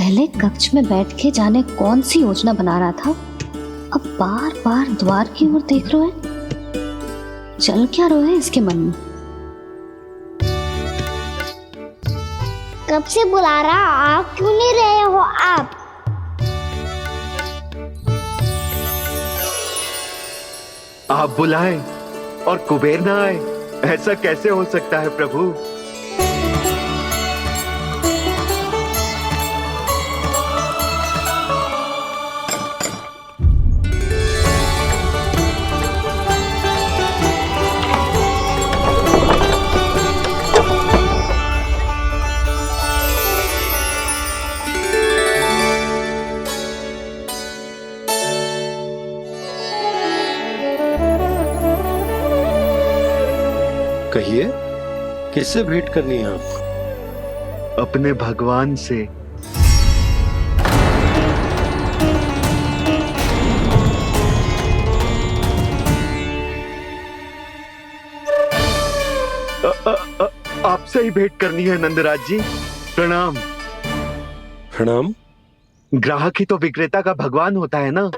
पहले कक्ष में बैठ के जाने कौन सी योजना बना रहा था, अब बार बार द्वार की ओर देख रहे हैं। चल क्या रहे हैं इसके मन में? कब से बुला रहा, आप क्यों नहीं रहे हो? आप बुलाएं और कुबेर ना आए, ऐसा कैसे हो सकता है प्रभु? कहिए, किससे भेंट करनी है आपको? अपने भगवान से। आपसे ही भेंट करनी है नंदराज जी। प्रणाम। प्रणाम। ग्राहक ही तो विक्रेता का भगवान होता है ना।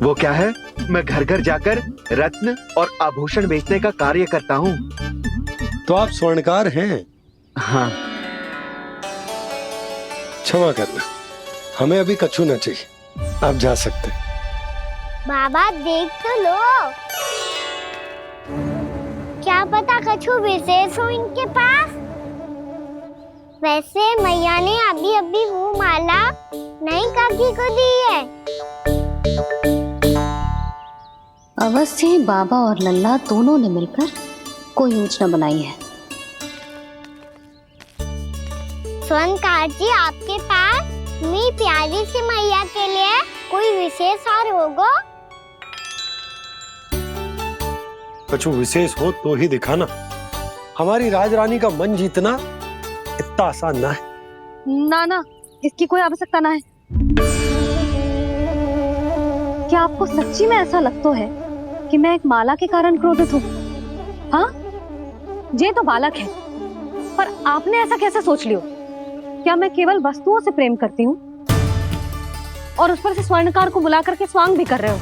वो क्या है, मैं घर घर जाकर रत्न और आभूषण बेचने का कार्य करता हूँ। तो आप स्वर्णकार हैं? हाँ। क्षमा करना, हमें अभी कछु न चाहिए, आप जा सकते हैं। बाबा देख तो लो, क्या पता कछु विशेष हो इनके पास। वैसे मैया ने अभी अभी वो माला नई काकी को दी है। अवश्य ही बाबा और लल्ला दोनों ने मिलकर कोई योजना बनाई है। स्वर्णकार जी, आपके पास मेरी प्यारी सी मैया के लिए कोई विशेष और होगा? कछु विशेष हो तो ही दिखाना। हमारी राजरानी का मन जीतना इतना आसान ना है। ना, इसकी कोई आवश्यकता ना है। क्या आपको सच्ची में ऐसा लगता है कि मैं एक माला के कारण क्रोधित हूँ? हाँ, ये तो बालक है, पर आपने ऐसा कैसे सोच लियो? क्या मैं केवल वस्तुओं से प्रेम करती हूँ और उस पर से स्वर्णकार को बुला करके स्वांग भी कर रहे हो?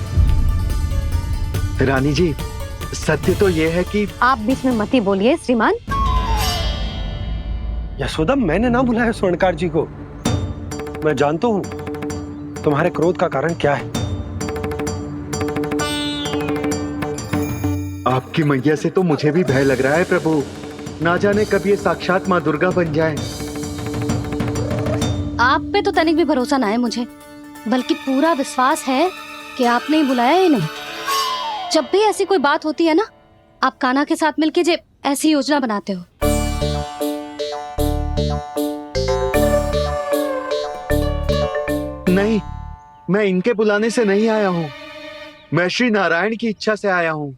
रानी जी, सत्य तो ये है कि आप बीच में मत ही बोलिए श्रीमान। यशोदा, मैंने ना बुलाया स्वर्णकार जी को। मैं जानता हूँ तुम्हारे क्रोध का कारण क्या है। आपकी मैया से तो मुझे भी भय लग रहा है प्रभु। ना जाने कब ये साक्षात माँ दुर्गा बन जाए। आप पे तो तनिक भी भरोसा ना है मुझे, बल्कि पूरा विश्वास है कि आपने ही बुलाया है इन्हें। जब भी ऐसी कोई बात होती है ना, आप कान्हा के साथ मिलके जे ऐसी योजना बनाते हो। नहीं, मैं इनके बुलाने से नहीं आया हूँ। मैं श्री नारायण की इच्छा से आया हूँ।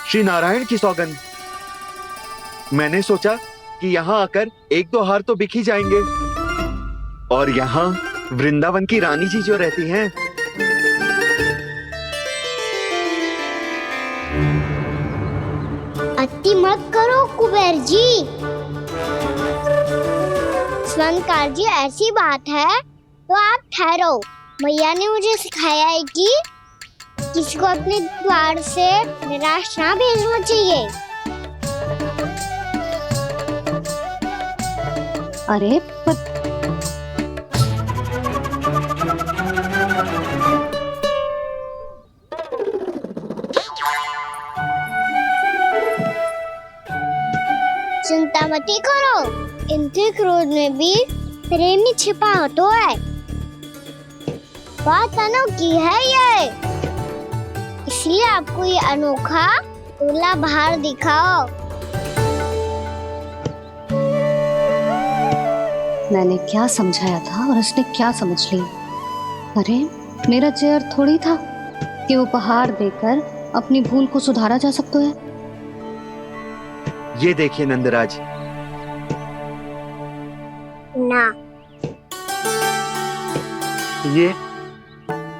श्री नारायण की सौगंध। मैंने सोचा कि यहाँ आकर एक दो हार तो बिक ही जाएंगे। और यहाँ वृंदावन की रानी जी जो रहती हैं, अति मत करो कुबेर जी। स्वर्णकार जी, ऐसी बात है तो आप ठहरो। मैया ने मुझे सिखाया है कि किसी को अपने द्वार से निराश ना भेजना चाहिए। अरे पर चिंता मत करो, इनके क्रोध में भी प्रेम ही छिपा तो है। बात अनोखी है ये, इसलिए आपको ये अनोखा दूल्हा बाहर दिखाओ। मैंने क्या समझाया था और उसने क्या समझ लिया? अरे मेरा चेयर थोड़ी था कि उपहार देकर अपनी भूल को सुधारा जा सकता है। ये देखिए नंदराज।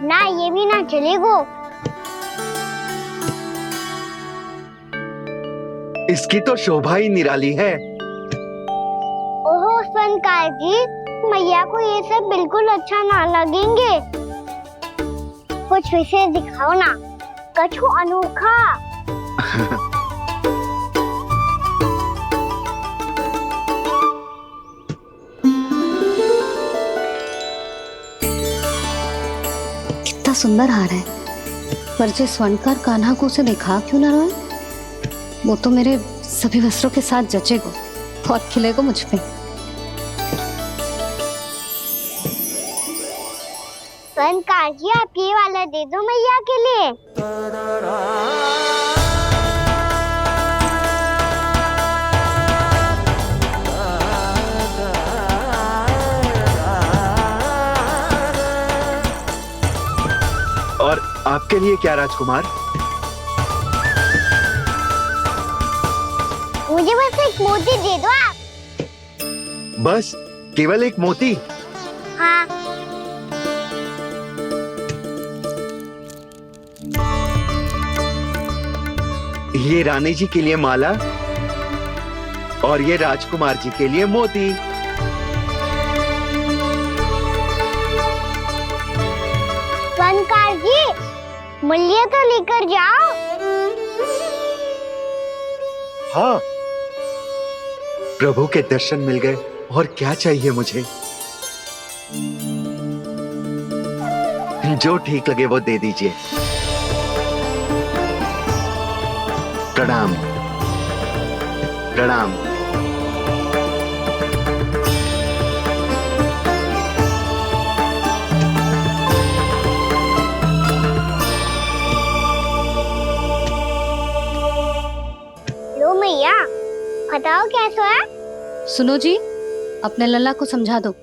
ना, ये भी ना चलेगो। इसकी तो शोभा ही निराली है। ओहो स्वर्णकार जी, मैया को ये सब बिल्कुल अच्छा ना लगेंगे। कुछ विशेष दिखाओ ना, कछु अनोखा। कितना सुंदर हार है, पर जो स्वर्णकार कान्हा को उसे दिखा क्यों ना रहा है? वो तो मेरे सभी वस्त्रों के साथ जचेगा और खिलेगा मुझ पे। स्वर्णकार जी, आप ये वाला दे दो मैया के लिए। और आपके लिए क्या राजकुमार? मुझे बस एक मोती दे दो आप। बस केवल एक मोती? हाँ। ये रानी जी के लिए माला और ये राजकुमार जी के लिए मोती। स्वर्णकार जी, मूल्य तो लेकर जाओ। हाँ, प्रभु के दर्शन मिल गए और क्या चाहिए मुझे? जो ठीक लगे वो दे दीजिए। प्रणाम प्रणाम। लो मैया, बताओ कैसा है? सुनो जी, अपने लल्ला को समझा दो।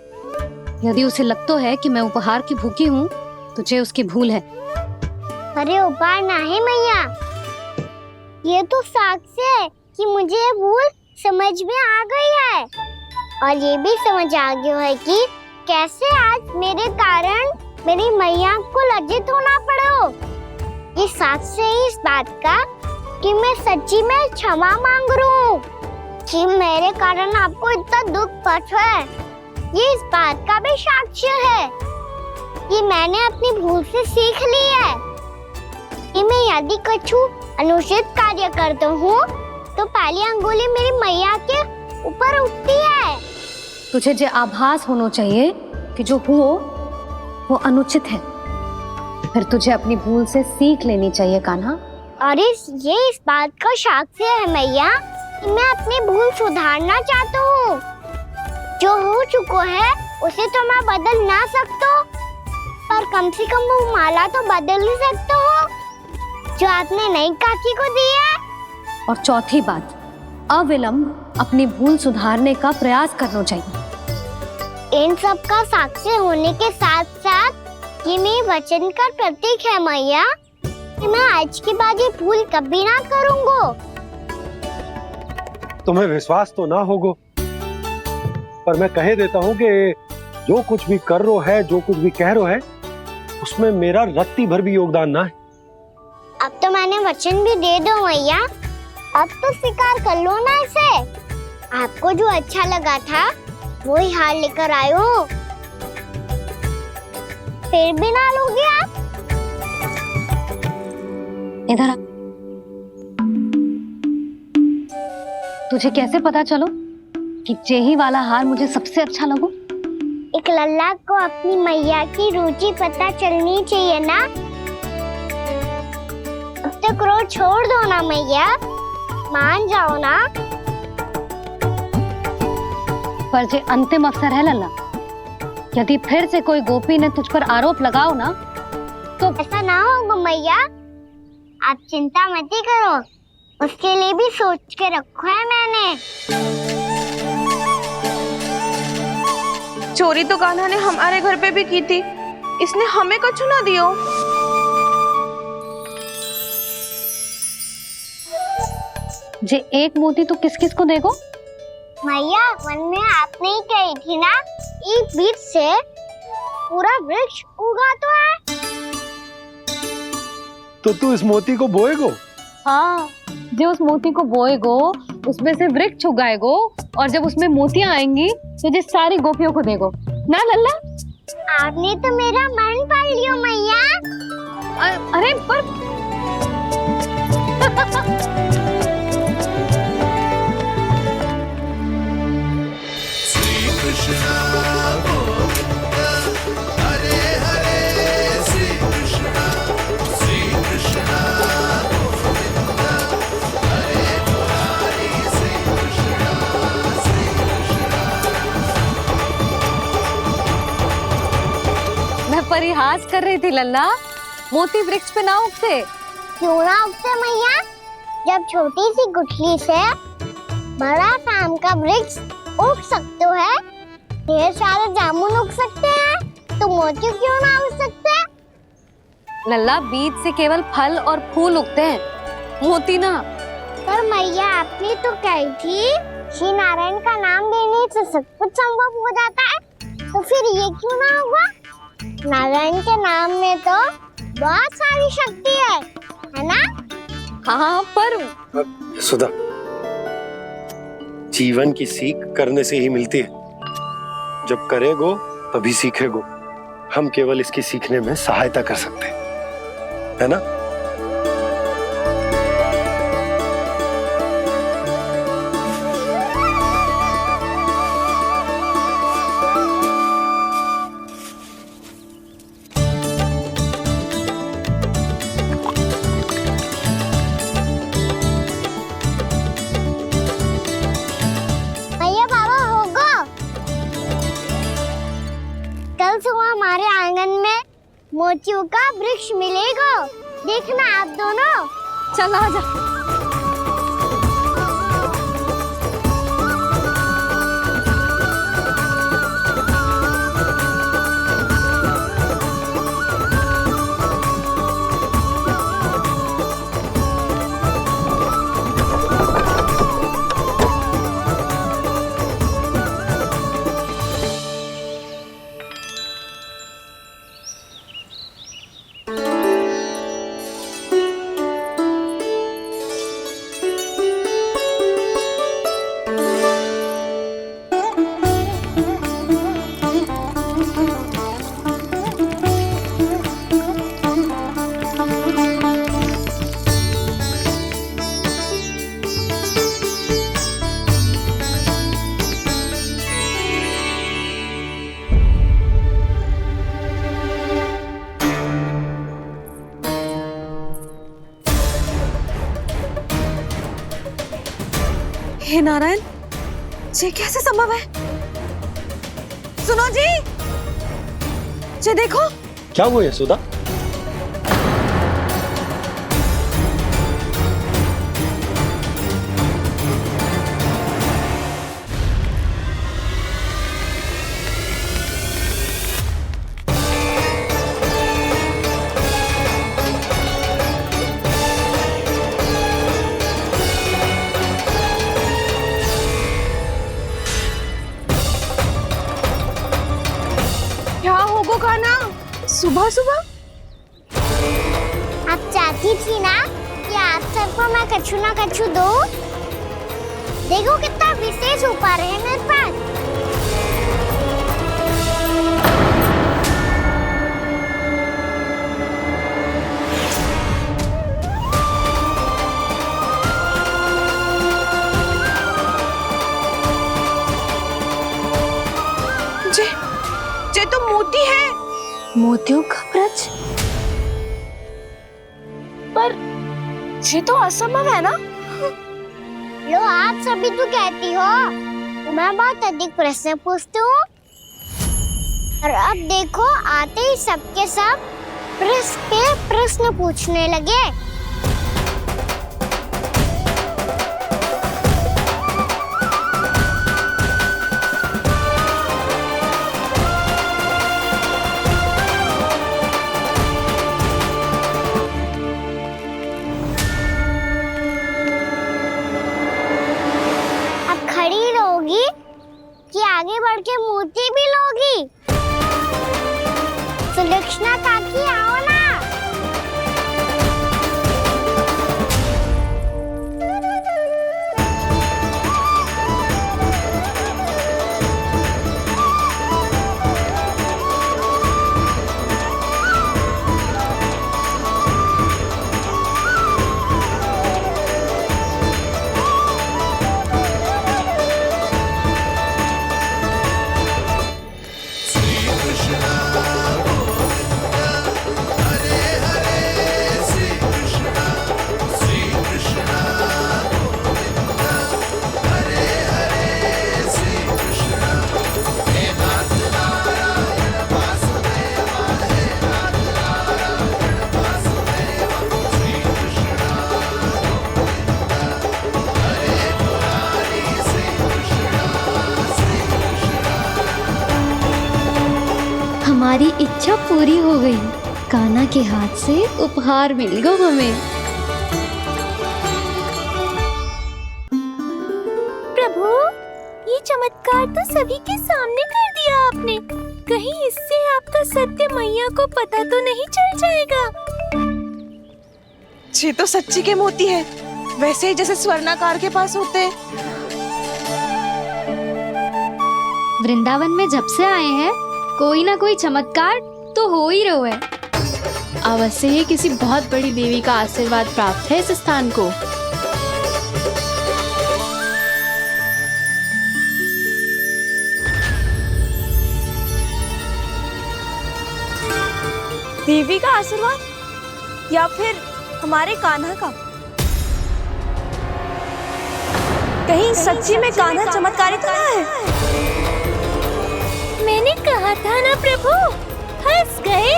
यदि उसे लगता है कि मैं उपहार की भूखी हूँ तो ये उसकी भूल है। अरे उपहार ना है मैया, ये तो साक्ष्य है कि मुझे ये भूल समझ में आ गई है, और ये भी समझ आ गया है कि कैसे आज मेरे कारण मेरी मैया को लज्जित होना पड़ो। ये साक्ष्य है इस बात का कि मैं सच्ची में क्षमा मांग रहा हूँ कि मेरे कारण आपको इतना दुख पहुंचा है। ये इस बात का भी साक्ष्य है कि मैंने अपनी भूल से सीख ली है कि मैं यदि कछु अनुचित कार्य करता हूँ तो पहली अंगुली मेरी मैया के ऊपर उठती है। तुझे जो आभास होना चाहिए कि जो हुआ वो अनुचित है, फिर तुझे अपनी भूल से सीख लेनी चाहिए कान्हा। और ये इस बात का साक्ष्य है मैया कि मैं अपनी भूल सुधारना चाहता हूँ। जो हो चुका है उसे तो मैं बदल ना सकता, पर कम से कम वो माला तो बदल ही सकता हूँ जो आपने नई काकी को दी है। और चौथी बात, अविलंब अपनी भूल सुधारने का प्रयास करना चाहिए। इन सब का साक्षी होने के साथ साथ ये मेरे वचन का प्रतीक है मैया कि मैं आज के बाद ये भूल कभी ना करूँगा। तुम्हें विश्वास तो ना होगा, पर मैं कह देता हूँ कि जो कुछ भी कर रो है, जो कुछ भी कह रो है, उसमें मेरा रत्ती भर भी योगदान ना है। अब तो मैंने वचन भी दे दो मैया, अब तो स्वीकार कर लो ना इसे। आपको जो अच्छा लगा था वही हार लेकर आयो, फिर भी ना लोगे आप? इधर आ। तुझे कैसे पता चलो कि जेही वाला हार मुझे सबसे अच्छा लगो? एक लल्ला को अपनी मैया की रुचि पता चलनी चाहिए ना। अब तो क्रोध छोड़ दो ना मैया, मान जाओ ना। पर जे अंतिम अवसर है लल्ला, यदि फिर से कोई गोपी ने तुझ पर आरोप लगाओ ना तो ऐसा ना होगा मैया, आप चिंता मत ही करो, उसके लिए भी सोच के रखो है मैंने। चोरी तो कान्हा ने हमारे घर पे भी की थी, इसने हमें कछु ना दियो। जे एक मोती तो किस किस को देगो? मैया, मन में आपने ही कही थी ना, एक बीज से पूरा वृक्ष उगा तो है। तो तू इस मोती को बोएगो? हाँ, जो उस मोती को बोएगो उसमें से वृक्ष उगाएगो, और जब उसमें मोतियां आएंगी तो जिस सारी गोपियों को देगो। ना लल्ला। आपने तो मेरा मन पढ़ लियो मैया। अरे पर मैं परिहास कर रही थी लल्ला, मोती वृक्ष पे ना उगते। क्यों ना उगते मैया? जब छोटी सी गुठली से बड़ा आम का वृक्ष उग सकते है, ढेर सारे जामुन उग सकते हैं, तो मोती क्यों ना उग सकते? लल्ला, बीज से केवल फल और फूल उगते हैं, मोती ना। पर मैया आपने तो कही थी श्री नारायण का नाम लेने से सब कुछ संभव हो जाता है, तो फिर ये क्यों ना होगा? नारायण के नाम में तो बहुत सारी शक्ति है ना? हाँ पर सुधा, जीवन की सीख करने से ही मिलती है। जब करेगो तभी सीखेगो। हम केवल इसकी सीखने में सहायता कर सकते हैं, है ना? भैया बाबा होगो, कल सुबह हमारे आंगन में मोतियों का वृक्ष मिलेगा। देखना आप दोनों। चल आ जा। हे नारायण, ये कैसे संभव है? सुनो जी, ये देखो। क्या हुआ यशोदा? क्या होगो खाना सुबह सुबह? आप चाहती थी ना कि आप सबको मैं कछु ना कछु दूं? देखो कितना विशेष उपहार है मेरे पास। ये तो मोती है। मोतियों का वृक्ष? पर ये तो असंभव है ना? लो आप सभी तो कहती हो, मैं बहुत अधिक प्रश्न पूछती हूँ, और अब देखो आते ही सबके सब प्रश्न पे प्रश्न पूछने लगे। खड़ी रहोगी कि आगे बढ़ के मोती भी लोगी? सुलक्षणा काकी आओ ना। हमारी इच्छा पूरी हो गई। कान्हा के हाथ से उपहार मिल गया हमें। प्रभु, ये चमत्कार तो सभी के सामने कर दिया आपने। कहीं इससे आपका सत्य मैया को पता तो नहीं चल जाएगा? ये तो सच्ची के मोती है, वैसे ही जैसे स्वर्णाकार के पास होते हैं। वृंदावन में जब से आए हैं कोई ना कोई चमत्कार तो हो ही रहा है। अवश्य ही किसी बहुत बड़ी देवी का आशीर्वाद प्राप्त है इस स्थान को। देवी का आशीर्वाद या फिर हमारे कान्हा का? कहीं सच्ची में कान्हा चमत्कारी तो ना है? मैंने कहा था ना प्रभु, फंस गए।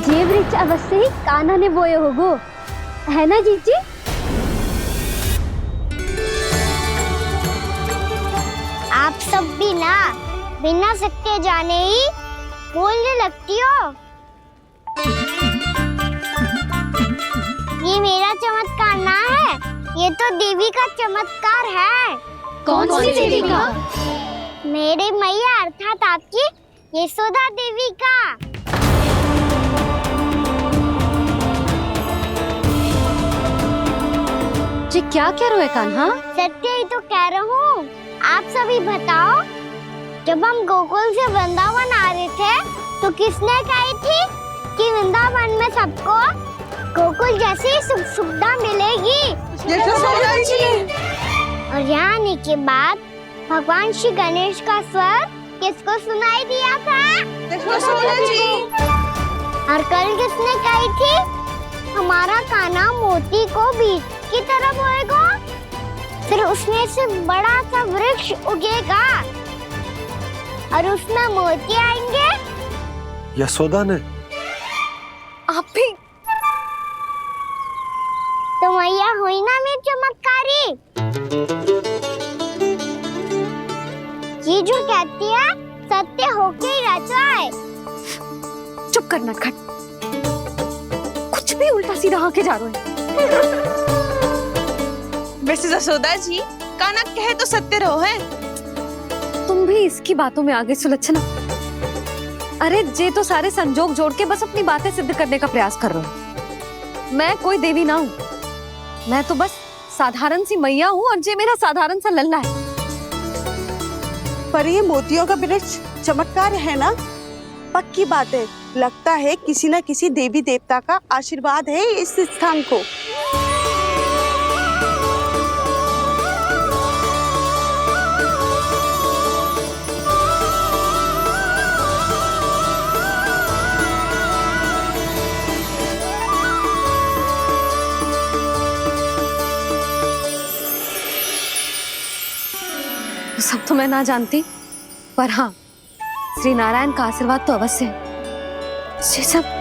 ये वृक्ष अवश्य ही कान्हा ने बोए होगो, है ना जीजी? आप सब भी ना बिना सत्य जाने ही बोलने लगती हो। ये मेरा चमत्कार ना है, ये तो देवी का चमत्कार है। कौन सी देवी का? मेरे मैया अर्थात आपकी यशोदा देवी का। जी क्या कह रहे हो कान्हा? सत्य ही तो कह रहा हूँ। आप सभी बताओ, जब हम गोकुल से वृंदावन आ रहे थे तो किसने कही थी कि वृंदावन में सबको गोकुल जैसी सुख सुविधा मिलेगी? यशोदा जी। और यहाँ आने के बाद भगवान श्री गणेश का स्वर किसको सुनाई दिया था? यशोदा जी। और कल किसने कही थी हमारा कान्हा मोती को बीज की तरह बोएगा, फिर उसमें से बड़ा सा वृक्ष उगेगा और उसमें मोती आएंगे? यशोदा ने? आप भी? तो मैया हुई ना मेरी चमत्कारी। ये जो कहती है सत्य होके ही रहता है। चुप कर नटखट, कुछ भी उल्टा सीधा आके जा रहे हैं। वैसे यशोदा जी, कान्हा कहे तो सत्य रहो है। तुम भी इसकी बातों में आगे सुलझना। अरे जे तो सारे संजोग जोड़ के बस अपनी बातें सिद्ध करने का प्रयास कर रहे हो। मैं कोई देवी ना हूँ, मैं तो बस साधारण सी मैया हूँ और जे मेरा साधारण सा लल्ला है। पर ये मोतियों का वृक्ष चमत्कार है ना? पक्की बात है, लगता है किसी न किसी देवी देवता का आशीर्वाद है इस स्थान को। सब तो मैं ना जानती, पर हाँ, श्री नारायण का आशीर्वाद तो अवश्य है। ये सब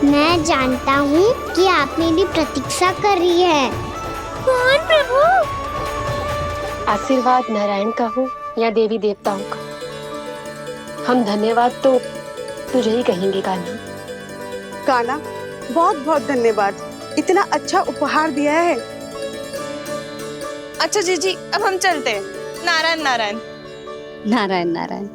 मैं जानता हूँ कि आप मेरी प्रतीक्षा कर रही है। कौन प्रभु? आशीर्वाद नारायण का हो या देवी देवताओं का, हम धन्यवाद तो तुझे ही कहेंगे कान्हा। कान्हा, बहुत बहुत धन्यवाद, इतना अच्छा उपहार दिया है। अच्छा जीजी, अब हम चलते हैं। नारायण नारायण। नारायण नारायण।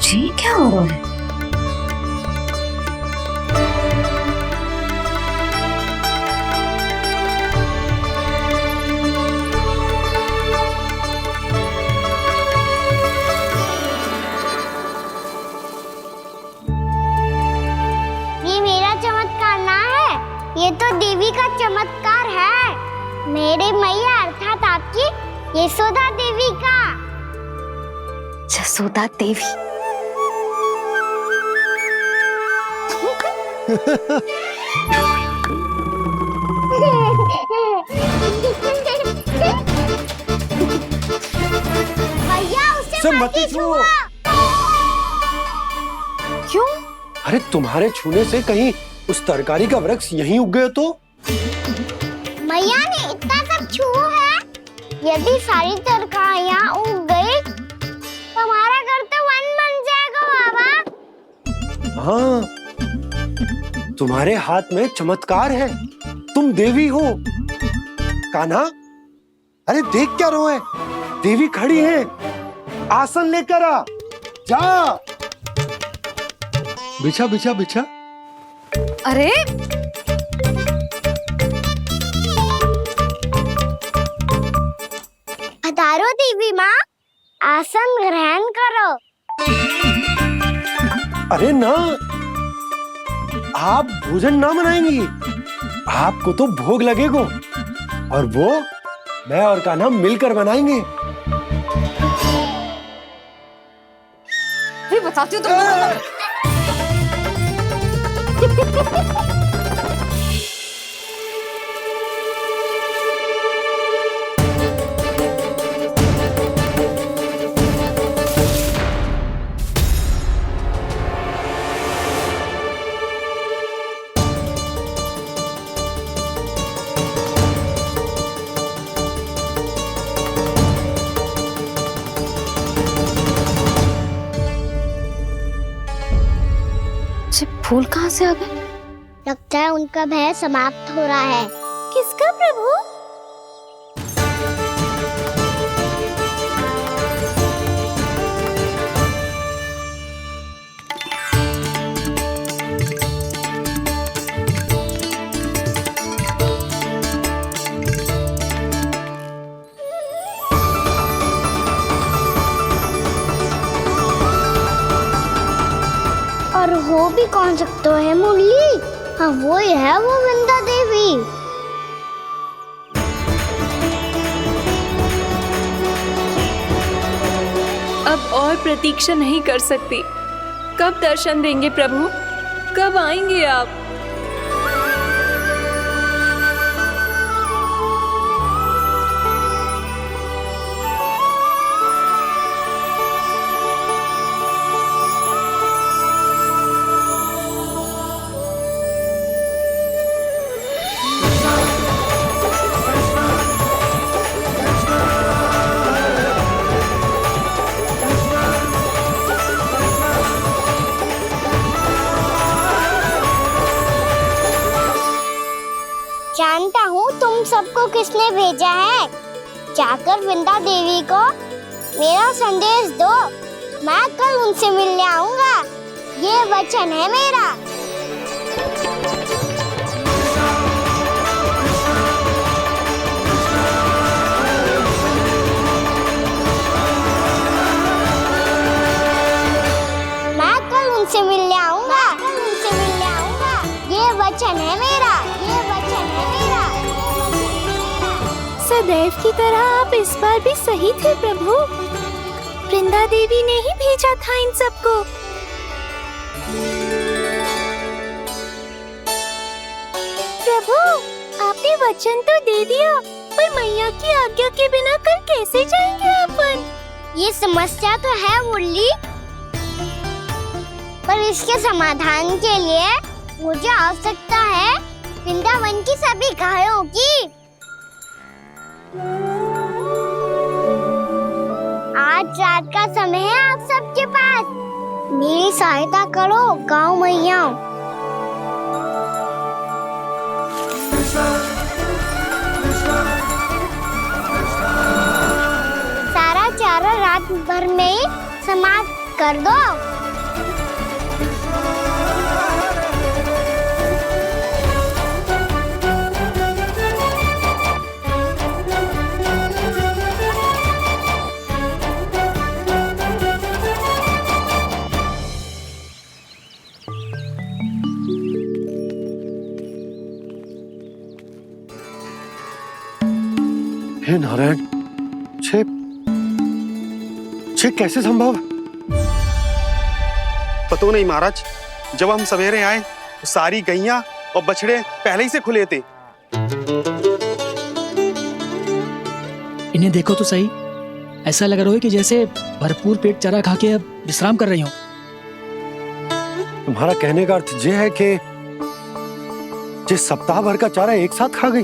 ये क्या हो रहा है? ये मेरा चमत्कार ना है, ये तो देवी का चमत्कार है। मेरे मैया अर्थात आपकी यशोदा देवी का। यशोदा देवी। भैया उसे मत छुओ। क्यों? अरे तुम्हारे छूने से कहीं उस तरकारी का वृक्ष यहीं उग गए तो? मैया ने इतना सब छुआ है, यदि सारी तरकारियां उग गई तो हमारा घर तो वन बन जाएगा बाबा। हाँ, तुम्हारे हाथ में चमत्कार है, तुम देवी हो। कान्हा, अरे देख क्या रहो है, देवी खड़ी है, आसन लेकर आ, जा। बिछा बिछा बिछा। अरे पधारो देवी माँ, आसन ग्रहण करो। अरे ना, आप भोजन ना बनाएंगी, आपको तो भोग लगेगा और वो मैं और कान्हा मिलकर बनाएंगे। भी बताती हूँ तुमको। फूल कहाँ से आ गए? लगता है उनका भय समाप्त हो रहा है। किसका प्रभु? और हो भी कौन सकता है मुरली? हाँ वो ही है, वो वृंदा देवी। अब और प्रतीक्षा नहीं कर सकती। कब दर्शन देंगे प्रभु? कब आएंगे आप? जानता हूँ तुम सबको किसने भेजा है। जाकर वृंदा देवी को मेरा संदेश दो, मैं कल उनसे मिलने आऊंगा, ये वचन है मेरा। मैं कल उनसे मिलने आऊंगा, ये वचन है मेरा, ये वचन है मेरा। सदैव की तरह आप इस बार भी सही थे प्रभु। वृंदा देवी ने ही भेजा था इन सबको। प्रभु, आपने वचन तो दे दिया, पर मैया की आज्ञा के बिना कल कैसे जाएंगे अपन? ये समस्या तो है मुरली, पर इसके समाधान के लिए मुझे आवश्यकता है वृंदावन की सभी गायों की। आज रात का समय है आप सबके पास, मेरी सहायता करो गाँव मैया। सारा चारा रात भर में समाप्त कर दो। हे नारायण, छे कैसे संभव? पतो नहीं महाराज, जब हम सवेरे आए तो सारी गैया और बछड़े पहले ही से खुले थे। इन्हें देखो तो सही, ऐसा लग रहा है कि जैसे भरपूर पेट चारा खा के अब विश्राम कर रही हो। तुम्हारा कहने का अर्थ यह है कि जिस सप्ताह भर का चारा एक साथ खा गई।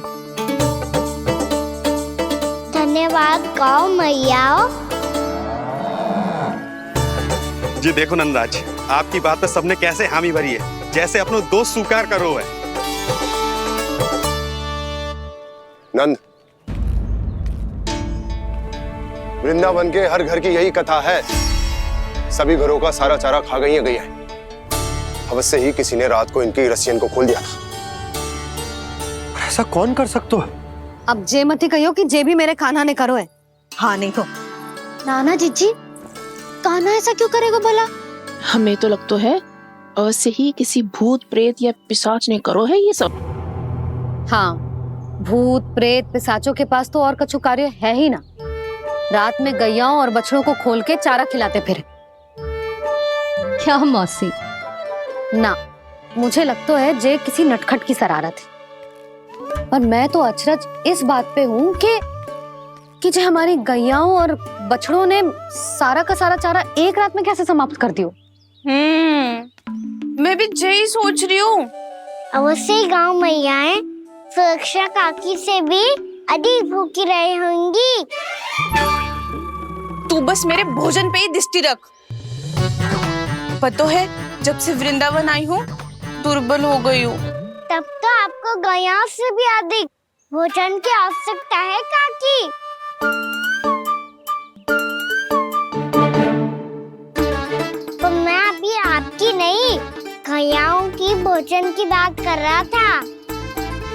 धन्यवाद गाओ मैया। जी देखो नंदराज, आपकी बात पे सबने कैसे हामी भरी है, जैसे अपनो दोस्त स्वीकार करो है। नंद, वृंदावन के हर घर की यही कथा है। सभी घरों का सारा चारा खा गई है। अवश्य ही किसी ने रात को इनकी रस्सियन को खोल दिया था। ऐसा कौन कर सकता है? अब जे मत ही कहियो कि जे भी मेरे कान्हा ने करो है। हाँ नहीं तो नाना जीजी, कान्हा ऐसा क्यों करेगा भला? हमें तो लगता है अवश्य ही किसी भूत प्रेत या पिशाच ने करो है ये सब। हाँ, भूत प्रेत पिशाचों के पास तो और कछु कार्य है ही ना। रात में गैयाओं और बछड़ों को खोल के चारा खिलाते फिर। क्या मौसी? ना, मुझे लगता है जे किसी नटखट की शरारत है। और मैं तो अचरज इस बात पे हूँ कि जो हमारी गैयाओं और बछड़ों ने सारा का सारा चारा एक रात में कैसे समाप्त कर दियो। मैं भी यही सोच रही हूँ। अवश्य ही गाँव मैयाएं सुरक्षा काकी से भी अधिक भूखी रही होंगी। तू बस मेरे भोजन पे ही दृष्टि रख। पता है, जब से वृंदावन आई हूँ दुर्बल हो गई हूँ। तब तो आपको गैयाओं से भी अधिक भोजन की आवश्यकता है काकी। तो मैं अभी आपकी नहीं, गैयाओं की भोजन की बात कर रहा था।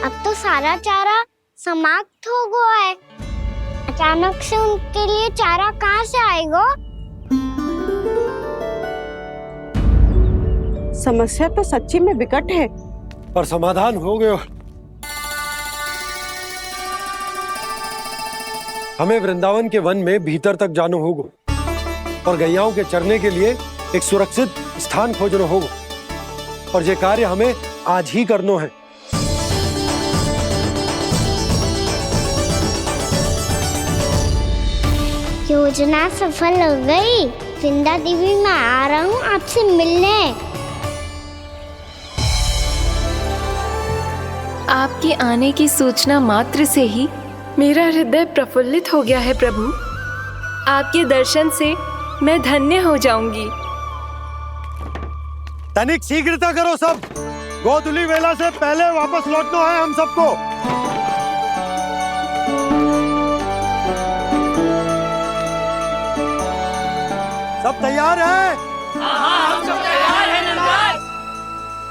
अब तो सारा चारा समाप्त हो गया है। अचानक से उनके लिए चारा कहाँ से आएगा? समस्या तो सच्ची में विकट है, पर समाधान हो गयो। हमें वृंदावन के वन में भीतर तक जाना होगा और गैयाओं के चरने के लिए एक सुरक्षित स्थान खोजना होगा। और ये कार्य हमें आज ही करना है। योजना सफल हो गई। वृंदा देवी, मैं आ रहा हूँ आपसे मिलने। आपके आने की सूचना मात्र से ही मेरा हृदय प्रफुल्लित हो गया है प्रभु। आपके दर्शन से मैं धन्य हो जाऊंगी। तनिक शीघ्रता करो सब, गोधुली वेला से पहले वापस लौटना है हम सबको। सब तैयार है?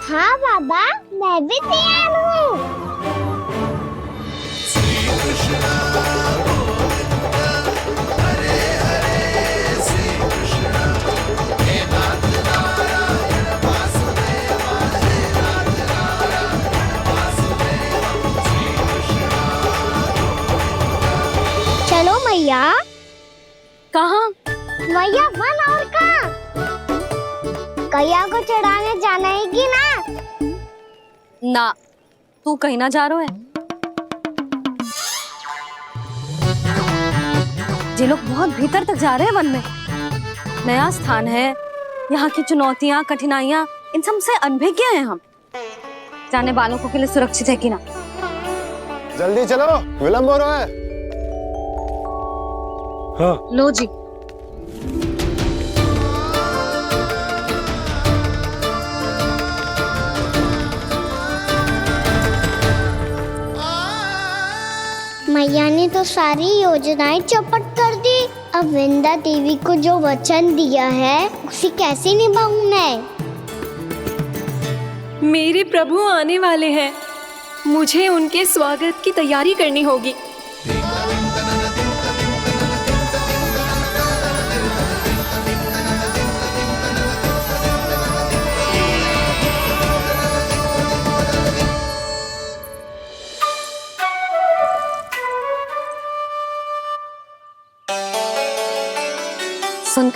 हाँ बाबा, मैं भी तैयार हूँ। चलो मैया। कहाँ? मैया वन और कहाँ? गैया को चढ़ाने जाना है कि ना? ना, तू कहीं ना जा रहा है। ये लोग बहुत भीतर तक जा रहे हैं वन में। नया स्थान है, यहाँ की चुनौतियाँ कठिनाइयाँ इन सब से अनभिज्ञ हैं हम। जाने वालों के लिए सुरक्षित है कि ना? जल्दी चलो, विलंब हो रहा है। हाँ। लो जी। मैया ने तो सारी योजनाएं चौपट कर दी। अब वृंदा देवी को जो वचन दिया है उसे कैसे निभाऊं मैं? मेरे प्रभु आने वाले हैं, मुझे उनके स्वागत की तैयारी करनी होगी।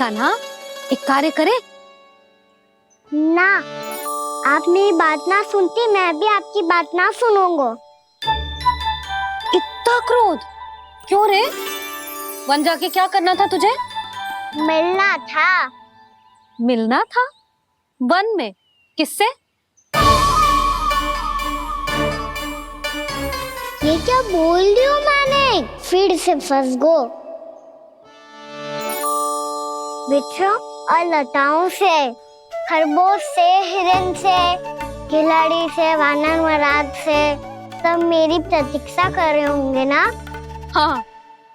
कान्हा, एक कार्य करे? ना, आप मेरी बात ना सुनती, मैं भी आपकी बात ना सुनूंगा। इतना क्रोध क्यों रे? वन जाके क्या करना था तुझे? मिलना था। मिलना था? वन में? किससे? ये क्या बोल रही हूँ मैंने? फिर से फंस गो। बिच्छू और लताओं से, खरगोश से, हिरन से, खिलाड़ी से, वानर महाराज से, सब मेरी प्रतीक्षा कर रहे होंगे ना? हाँ,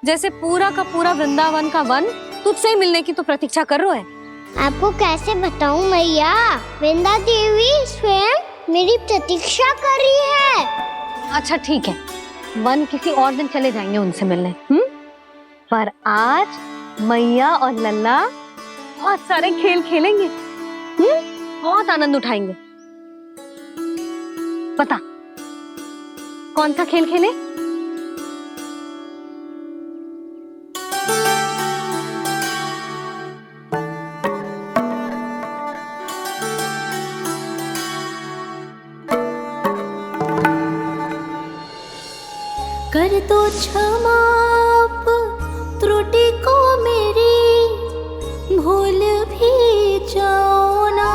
जैसे पूरा का पूरा वृंदावन का वन तुझसे ही मिलने की तो प्रतीक्षा कर रहा है। आपको कैसे बताऊं मैया? वृंदा देवी स्वयं मेरी प्रतीक्षा कर रही है। अच्छा ठीक है, वन किसी और दिन चले जाएंगे उनसे मिलने। पर आज मैया और लल्ला बहुत सारे खेल खेलेंगे। बहुत आनंद उठाएंगे। बता, कौन सा खेल खेले? कर दो क्षमा त्रुटि को मेरी, भूल भी जाओ ना।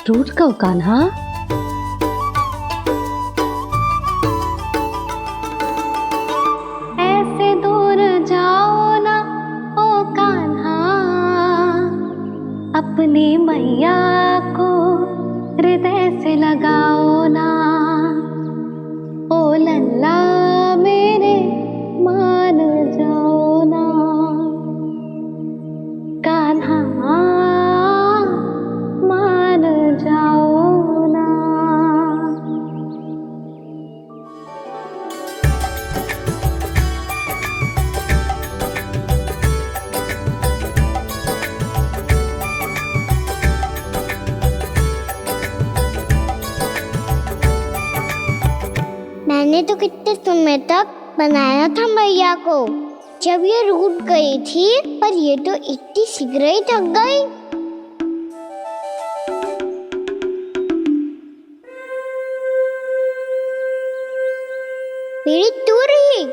टूट कब कान्हा? ऐसे दूर जाओ ना ओ कान्हा, अपनी मैया को हृदय से लगाओ ना। ओ लल्ला मेरे मान जाओ ना, कान्हा मान जाओ ना। मैंने तो कितने समय तक बनाया था मैया को, जब ये रूठ गई थी, पर ये तो इतनी शीघ्र ही थक गई। मेरी दूर ही।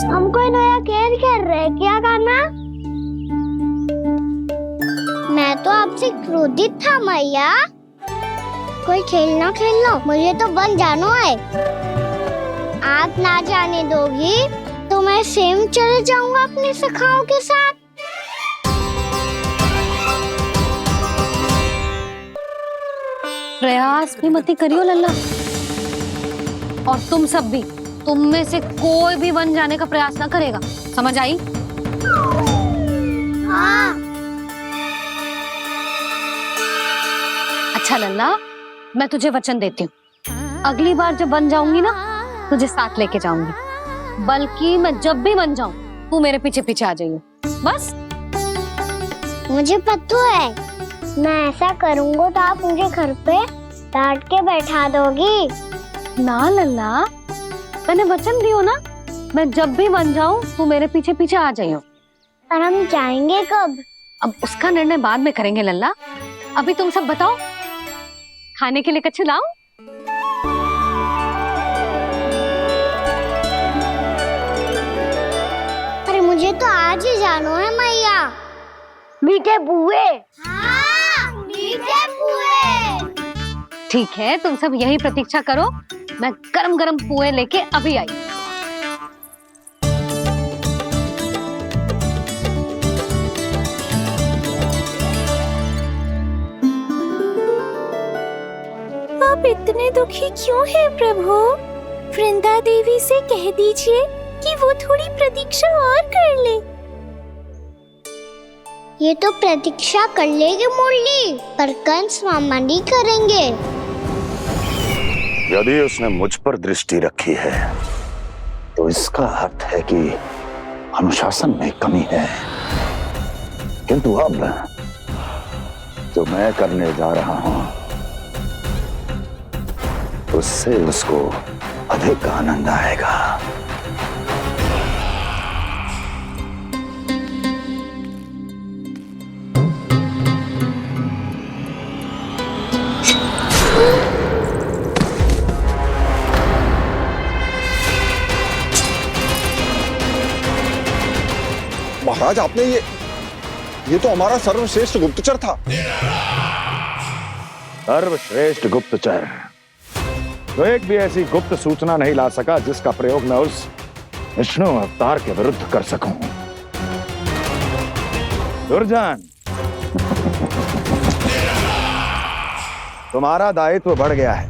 हम कोई नया खेल खेल रहे हैं क्या करना? मैं तो आपसे क्रोधित था मैया। कोई खेलना खेल लो, मुझे तो वन जाना है। आप ना जाने दोगी तो मैं स्वयं चले जाऊंगा अपने सखाओं के साथ। प्रयास भी मत करियो लल्ला, और तुम सब भी, तुम में से कोई भी वन जाने का प्रयास ना करेगा, समझ आई? हाँ। अच्छा लल्ला, मैं तुझे वचन देती हूँ, अगली बार जब वन जाऊंगी ना, तुझे साथ लेके जाऊंगी। बल्कि मैं जब भी वन जाऊं, तू मेरे पीछे पीछे आ जाइयो, बस। मुझे पता है, मैं ऐसा करूंगा तो आप मुझे घर पे डांट के बैठा दोगी। ना लल्ला, मैंने वचन दियो ना, मैं जब भी वन जाऊं तू मेरे पीछे पीछे आ जाइयो। पर हम जाएंगे कब? अब उसका निर्णय बाद में करेंगे लल्ला। अभी तुम सब बताओ, खाने के लिए कच्छ लाऊं? अरे मुझे तो आज ही जाना है मैया। मीठे पुए। हाँ, मीठे पुए। ठीक है, तुम सब यही प्रतीक्षा करो, मैं गरम गरम पुए लेके अभी आई। आप इतने दुखी क्यों हैं प्रभु? वृंदा देवी से कह दीजिए कि वो थोड़ी प्रतीक्षा और कर ले। ये तो प्रतीक्षा कर लेगी मुरली, पर कंस मामा नहीं करेंगे। यदि उसने मुझ पर दृष्टि रखी है तो इसका अर्थ है कि अनुशासन में कमी है। किंतु अब जो मैं करने जा रहा हूं उससे उसको अधिक आनंद आएगा। महाराज, आपने ये तो हमारा सर्वश्रेष्ठ गुप्तचर था। सर्वश्रेष्ठ गुप्तचर तो एक भी ऐसी गुप्त सूचना नहीं ला सका जिसका प्रयोग मैं उस विष्णु अवतार के विरुद्ध कर सकूं। दुर्जन, तुम्हारा दायित्व बढ़ गया है।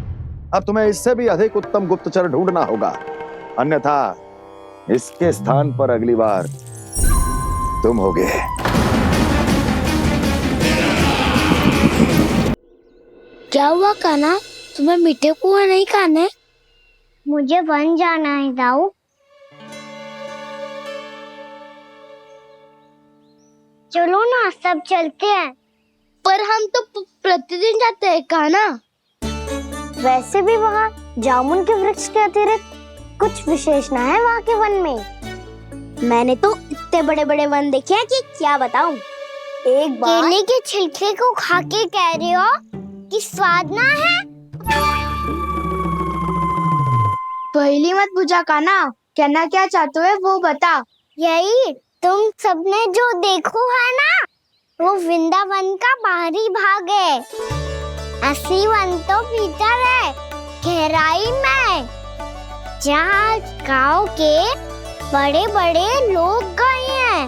अब तुम्हें इससे भी अधिक उत्तम गुप्तचर ढूंढना होगा, अन्यथा इसके स्थान पर अगली बार तुम होगे। क्या हुआ कान्हा, तुम्हें मीठे पुआ नहीं खाने? मुझे वन जाना है दाऊ। चलो ना, सब चलते हैं। पर हम तो प्रतिदिन जाते हैं कान्हा। वैसे भी वहाँ जामुन के वृक्ष के अतिरिक्त कुछ विशेष ना है वहाँ के वन में। मैंने तो इतने बड़े बड़े वन देखे हैं कि क्या बताऊं। एक बार केले के छिलके को खा के कह रहे हो कि स्वाद ना है? पहली मत पूछा कान्हा, कहना क्या चाहते हो वो बता। यही तुम सबने जो देखो है ना, वो वृंदावन का बाहरी भाग है। असली वन तो भीतर है, गहराई में, जहाँ गांव के बड़े बड़े लोग गए हैं।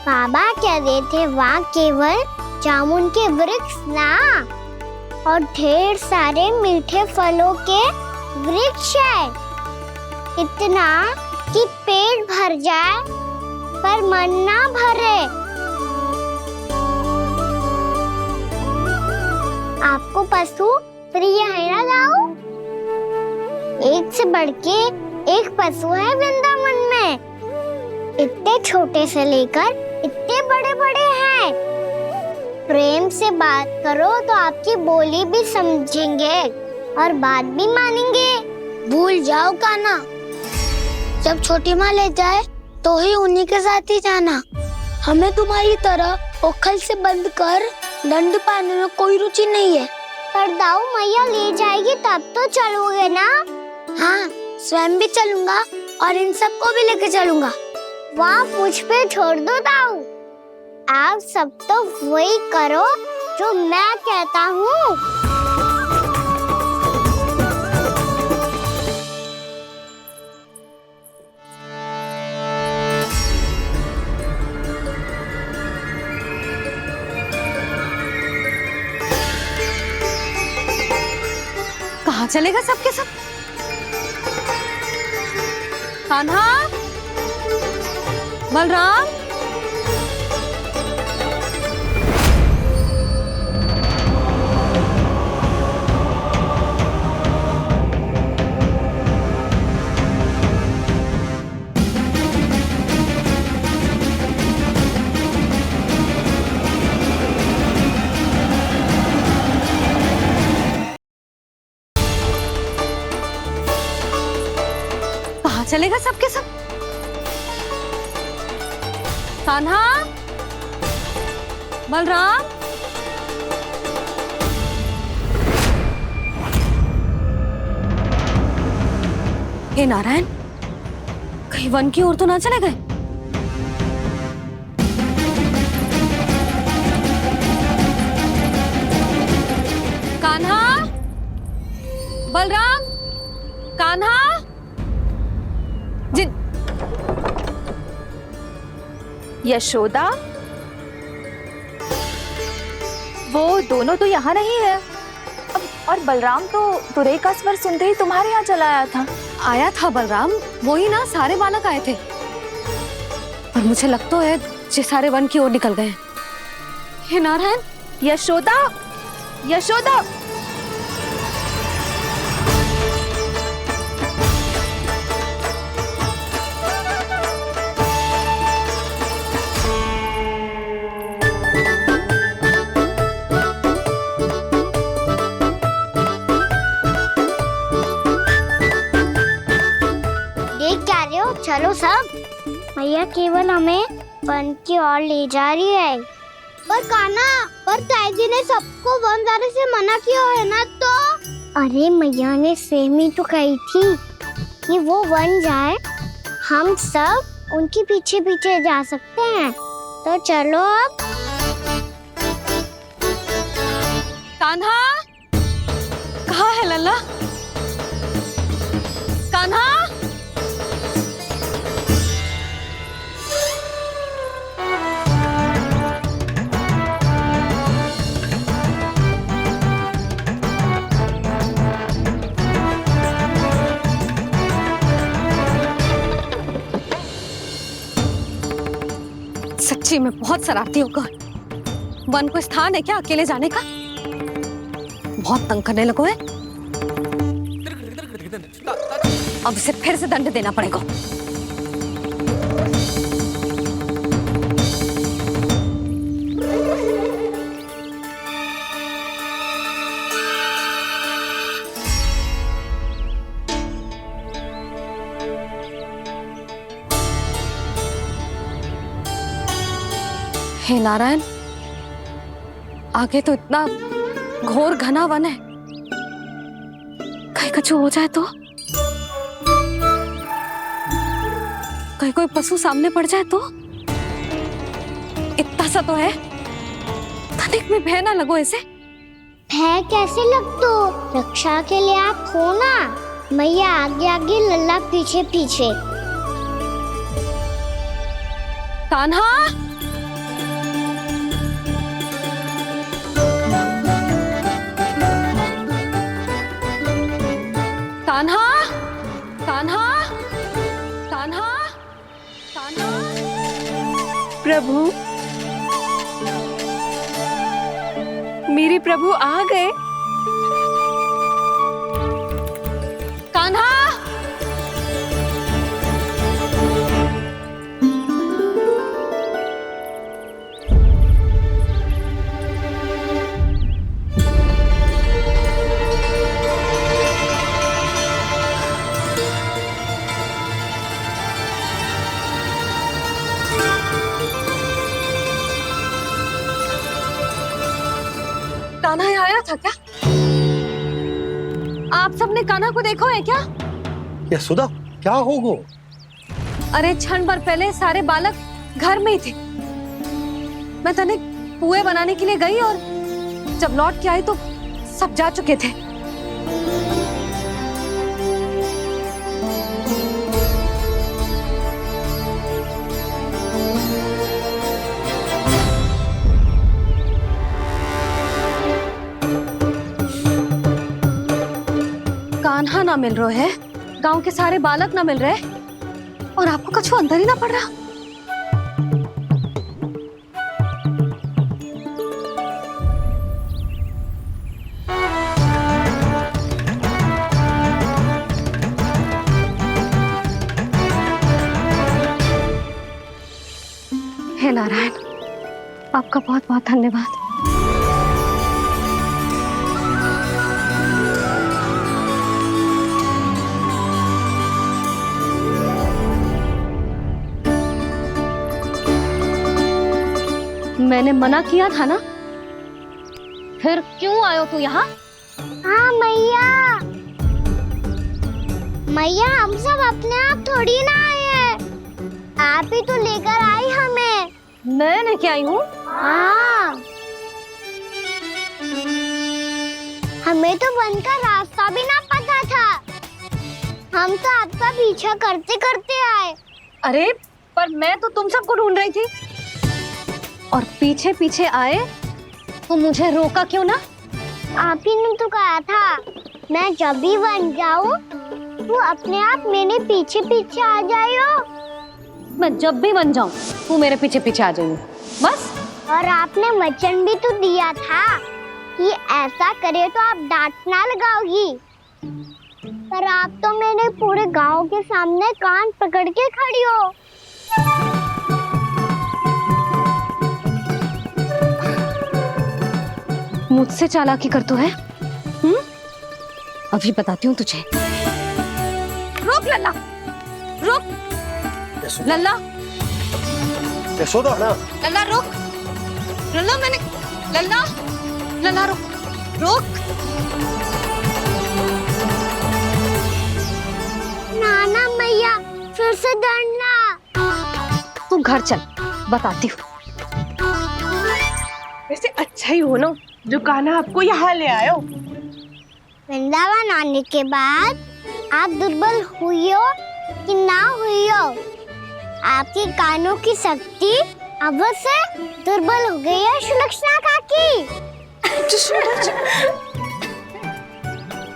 बाबा कह रहे थे वहाँ केवल जामुन के वृक्ष ना, और ढेर सारे मीठे फलों के वृक्ष है। इतना कि पेट भर जाए पर मन ना भरे। आपको पशु प्रिय है ना दाऊ? एक से बढ़ के एक पशु है वृंदावन में। इतने छोटे से लेकर इतने बड़े बड़े हैं। प्रेम से बात करो तो आपकी बोली भी समझेंगे और बात भी मानेंगे। भूल जाओ कान्हा, जब छोटी माँ ले जाए तो ही उन्हीं के साथ ही जाना। हमें तुम्हारी तरह ओखल से बंद कर दंड पाने में कोई रुचि नहीं है। पर दाऊ मैया ले जाएगी तब तो चलोगे ना? हाँ, स्वयं भी चलूंगा और इन सबको भी लेके चलूंगा। वहाँ मुझ पे छोड़ दो दाऊ। आप सब तो वही करो जो मैं कहता हूँ। कहाँ चलेगा सबके सब? कान्हा, बलराम, कहाँ चलेगा सबके सब? कान्हा, बलराम, हे नारायण, कहीं वन की ओर तो ना चले गए? कान्हा, बलराम, कान्हा, जिन यशोदा, वो दोनों तो यहाँ नहीं है। अब और बलराम तो तुरई का स्वर सुनते ही तुम्हारे यहाँ चला आया था। आया था बलराम, वही ना सारे बालक आए थे। पर मुझे लगता तो है ये सारे वन की ओर निकल गए। हे नारायण, यशोदा, यशोदा, देख क्या रहे हो? चलो सब। मैया केवल हमें वन की ओर ले जा रही है। पर कान्हा, पर ताई जी ने सबको वन जाने से मना किया है ना, तो अरे मैया ने सेम ही तो कही थी कि वो वन जाए, हम सब उनके पीछे पीछे जा सकते हैं। तो चलो अब। कान्हा, कहाँ है लल्ला? कान्हा, सच्ची में बहुत शरारती होगा। वन को स्थान है क्या अकेले जाने का? बहुत तंग करने लगो है। अब इसे फिर से दंड देना पड़ेगा। हे नारायण, आगे तो इतना घोर घना वन है, कहीं कुछ हो जाए तो? कहीं कोई पशु सामने पड़ जाए तो? इतना सा तो है, तनिक भी भय ना लगो इसे। भय कैसे लग तो? रक्षा के लिए आप हो ना। मैया आगे आगे, लल्ला पीछे पीछे। कान्हा, कान्हा, कान्हा, कान्हा, कान्हा। प्रभु, मेरे प्रभु आ गए। कान्हा, कान्हा यहाँ आया था क्या? आप सबने कान्हा को देखो है क्या? यशोदा, क्या होगा? अरे क्षण भर पहले सारे बालक घर में ही थे। मैं तनिक पुए बनाने के लिए गई और जब लौट के आई तो सब जा चुके थे। कान्हा ना मिल रहे है, गांव के सारे बालक ना मिल रहे, और आपको कछु अंदर ही ना पड़ रहा। हे नारायण, आपका बहुत बहुत धन्यवाद। मैंने मना किया था ना, फिर क्यों आयो तू यहाँ? हाँ मैया, मैया हम सब अपने आप थोड़ी ना आए हैं, आप ही तो लेकर आई हमें। मैं लेके आई हूँ? हाँ, हमें तो वन का रास्ता भी ना पता था, हम तो आपका पीछा करते करते आए। अरे पर मैं तो तुम सबको ढूंढ रही थी, और पीछे पीछे आए तो मुझे रोका क्यों ना? आप ही ने तो कहा था मैं जब भी बन जाऊं तू अपने आप मेरे पीछे पीछे आ जाइयो। मैं जब भी बन जाऊं तू मेरे पीछे पीछे आ जाइयो, बस। और आपने वचन भी तो दिया था कि ऐसा करे तो आप डांट ना लगाओगी, पर आप तो मेरे पूरे गांव के सामने कान पकड़ के खड़ी हो। मुझसे चालाकी कर तू है? अभी बताती हूँ तुझे। रुक लल्ला, रुक लल्ला, यशोदा ना, लल्ला रुक, लल्ला मैंने, लल्ला, लल्ला रुक, रुक। नाना मैया फिर से डरना। तू घर चल, बताती हूँ। वैसे अच्छा ही हो ना जो कान्हा आपको यहाँ ले आयो। वृंदावन आने के बाद आप दुर्बल हुई हो कि ना हुई हो, आपके कानों की शक्ति अब से दुर्बल हो गई है सुलक्षणा काकी।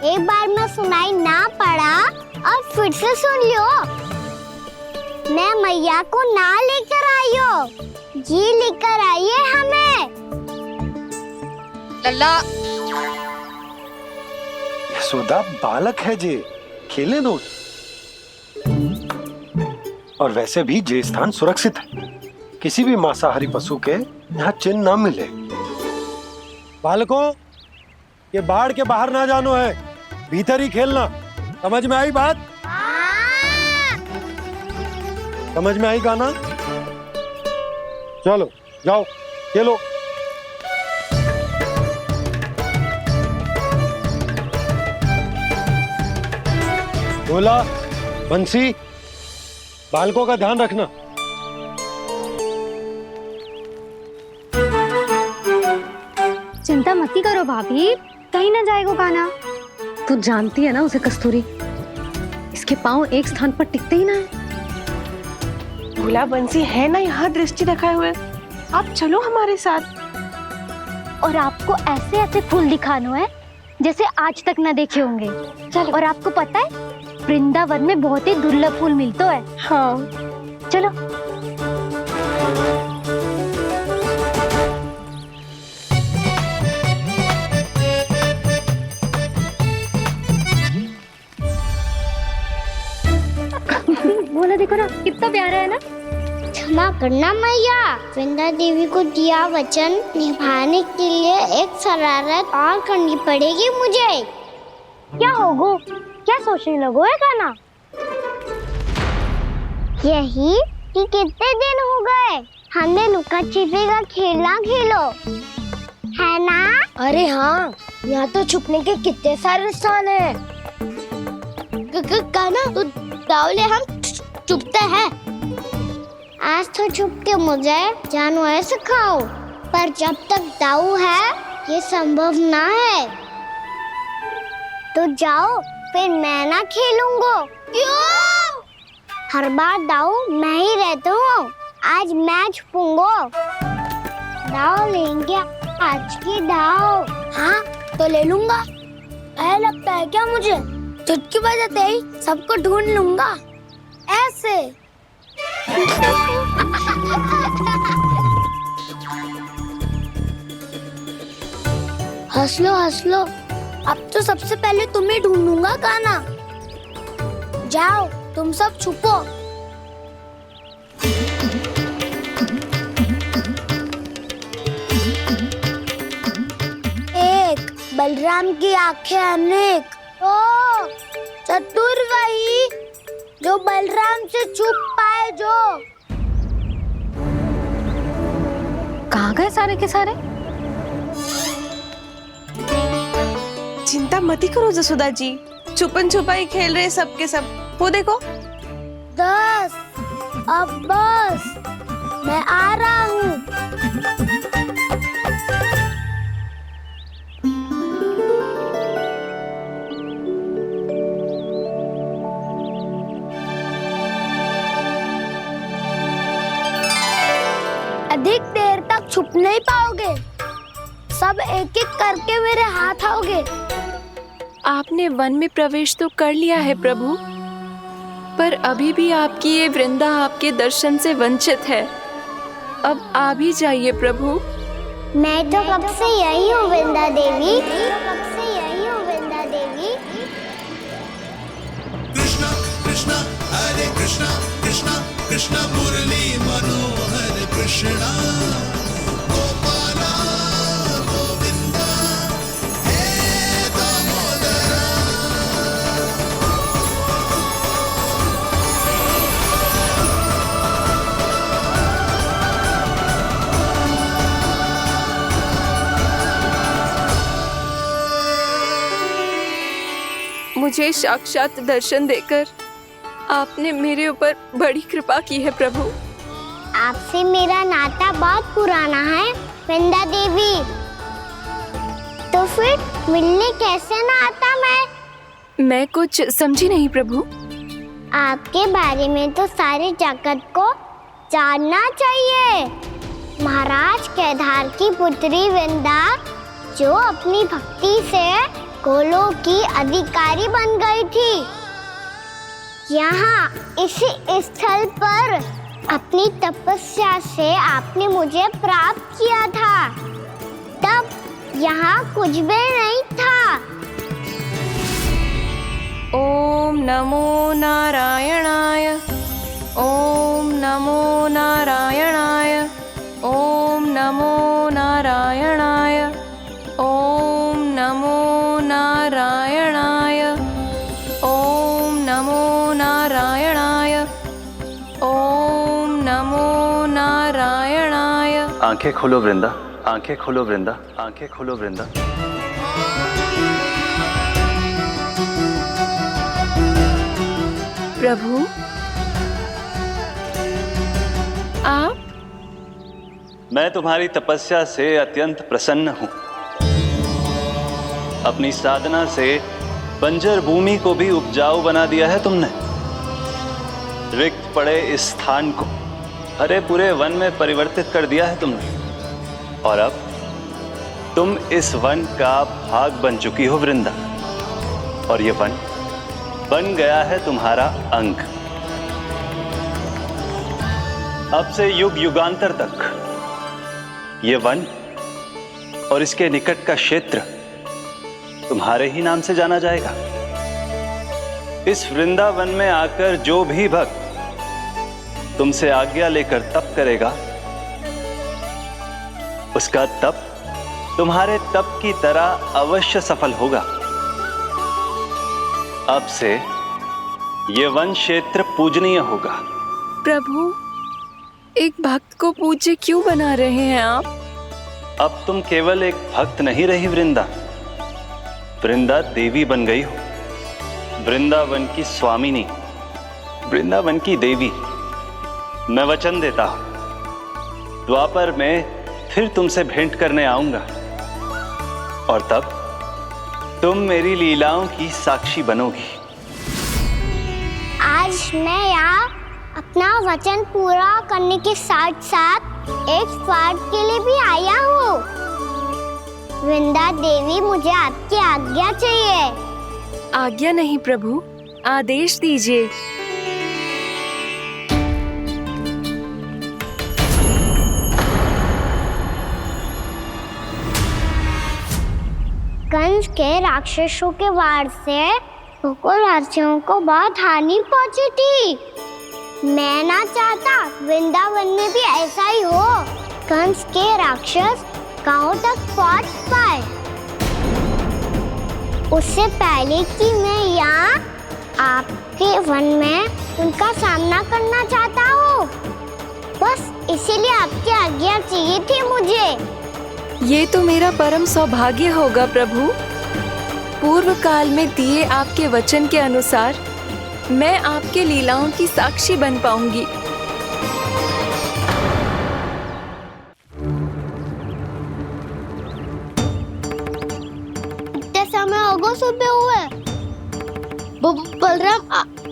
एक बार में सुनाई ना पड़ा और फिर से सुन लो। मैं मैया को ना लेकर आई हो, जी लेकर आई है हमें। लल्ला, यशोदा बालक है जे, खेले दो। और वैसे भी ये स्थान सुरक्षित है, किसी भी मांसाहारी पशु के यहाँ चिन्ह ना मिले। बालकों, ये बाढ़ के बाहर ना जानो है, भीतर ही खेलना। समझ में आई बात? समझ में आई गाना? चलो जाओ खेलो। बोला बंसी, बालकों का ध्यान रखना। चिंता मती करो भाभी, कहीं ना जाएगा कान्हा। तू जानती है ना उसे कस्तूरी, इसके पांव एक स्थान पर टिकते ही ना है। भोला बंसी है ना यहाँ दृष्टि रखाए हुए, आप चलो हमारे साथ। और आपको ऐसे ऐसे फूल दिखानो है जैसे आज तक न देखे होंगे। चलो। और आपको पता है वृंदावन में बहुत ही दुर्लभ फूल मिलते हैं। हाँ चलो। बोला देखो ना कितना प्यारा है ना। क्षमा करना मैया, वृंदा देवी को दिया वचन निभाने के लिए एक शरारत और करनी पड़ेगी मुझे। क्या होगो? क्या सोचने लगो है कान्हा? यही कि कितने दिन हो गए हमने लुका छिपी का खेलना खेलो, है ना? अरे हाँ, यहाँ तो छुपने के कितने सारे स्थान है। कान्हा तो दावले हम छुपते हैं। आज तो छुप के मुझे जानवर सिखाओ, पर जब तक दाऊ है ये संभव ना है। तो जाओ, फिर मैं ना खेलूंगा। क्यों? हर बार दाऊ मैं ही रहता हूँ, आज मैं छुपूंगा। दाऊ लेंगे आज की दाऊ। हाँ तो ले लूंगा। ऐसा लगता है क्या मुझे? चुटकी बजाते ही सबको ढूंढ लूंगा ऐसे। हंस लो, अब तो सबसे पहले तुम्हें ढूंढूंगा कान्हा। जाओ तुम सब छुपो। एक बलराम की आंखें अनेक, ओ चतुर वही जो बलराम से छुप पाए। जो कहाँ गए सारे के सारे? चिंता मत करो जसोदा जी, छुपन छुपाई खेल रहे सब के सब। वो देखो 10 अब बस, मैं आ रहा हूँ। अधिक देर तक छुप नहीं पाओगे, सब एक एक करके मेरे हाथ आओगे। आपने वन में प्रवेश तो कर लिया है प्रभु, पर अभी भी आपकी ये वृंदा आपके दर्शन से वंचित है। अब आ भी जाइए प्रभु। मैं तो कब से यही हूँ वृंदा देवी, कब से यही हूँ वृंदा देवी। कृष्णा कृष्णा हरे कृष्णा कृष्णा कृष्णा मुरली मनोहर कृष्णा गोपाला गोविंदा हे दामोदरा। मुझे साक्षात दर्शन देकर आपने मेरे ऊपर बड़ी कृपा की है प्रभु। आपसे मेरा नाता बहुत पुराना है वृंदा देवी, तो फिर मिलने कैसे ना आता मैं कुछ समझी नहीं प्रभु। आपके बारे में तो सारे जगत को जानना चाहिए। महाराज केदार की पुत्री वृंदा जो अपनी भक्ति से गोलों की अधिकारी बन गई थी, यहाँ इसी स्थल पर अपनी तपस्या से आपने मुझे प्राप्त किया था। तब यहाँ कुछ भी नहीं था। ओम नमो नारायणाय, ओम नमो नारायणाय, ओम नमो नारायणाय, ओम नमो नारायणाय, ओम नमो नारायणाय, ओम नमो नारायणाय। आंखें खोलो वृंदा, आंखें खोलो वृंदा, आंखें खोलो वृंदा। प्रभु आप? मैं तुम्हारी तपस्या से अत्यंत प्रसन्न हूं। अपनी साधना से बंजर भूमि को भी उपजाऊ बना दिया है तुमने। रिक्त पड़े इस स्थान को हरे पूरे वन में परिवर्तित कर दिया है तुमने, और अब तुम इस वन का भाग बन चुकी हो वृंदा, और ये वन बन गया है तुम्हारा अंग। अब से युग युगांतर तक ये वन और इसके निकट का क्षेत्र तुम्हारे ही नाम से जाना जाएगा। इस वृंदावन में आकर जो भी भक्त तुमसे आज्ञा लेकर तप करेगा, उसका तप तुम्हारे तप की तरह अवश्य सफल होगा। अब से ये वन क्षेत्र पूजनीय होगा। प्रभु, एक भक्त को पूज्य क्यों बना रहे हैं आप? अब तुम केवल एक भक्त नहीं रही वृंदा, वृंदा देवी बन गई हो। वृंदावन की स्वामिनी, वृंदावन की देवी। मैं वचन देता हूं, द्वापर में फिर तुमसे भेंट करने आऊंगा, और तब तुम मेरी लीलाओं की साक्षी बनोगी। आज मैं यहाँ अपना वचन पूरा करने के साथ साथ एक स्वार्थ के लिए भी आया हूँ। वृंदा देवी, मुझे आपकी आज्ञा चाहिए। आज्ञा नहीं प्रभु, आदेश दीजिए। कंस के राक्षसों के वार से गोकुलवासियों को बहुत हानि पहुंची थी। मैं ना चाहता वृंदावन में भी ऐसा ही हो। कंस के राक्षस गांव तक पहुंच पाए, उससे पहले कि मैं यहाँ आपके वन में उनका सामना करना चाहता हूँ। बस इसीलिए आपकी आज्ञा चाहिए थी मुझे। ये तो मेरा परम सौभाग्य होगा प्रभु। पूर्व काल में दिए आपके वचन के अनुसार मैं आपके लीलाओं की साक्षी बन पाऊंगी। इतने समय होगा सुबह हुए, बलराम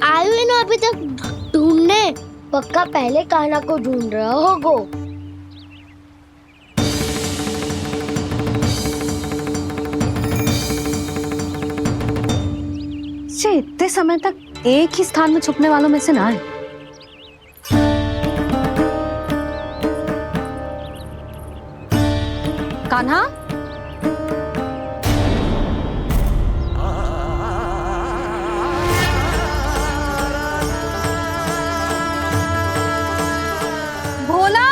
आए हुए ना अभी तक ढूंढने। पक्का पहले कान्हा को ढूंढ रहा होगा। इतने समय तक एक ही स्थान में छुपने वालों में से ना है। कान्हा, भोला,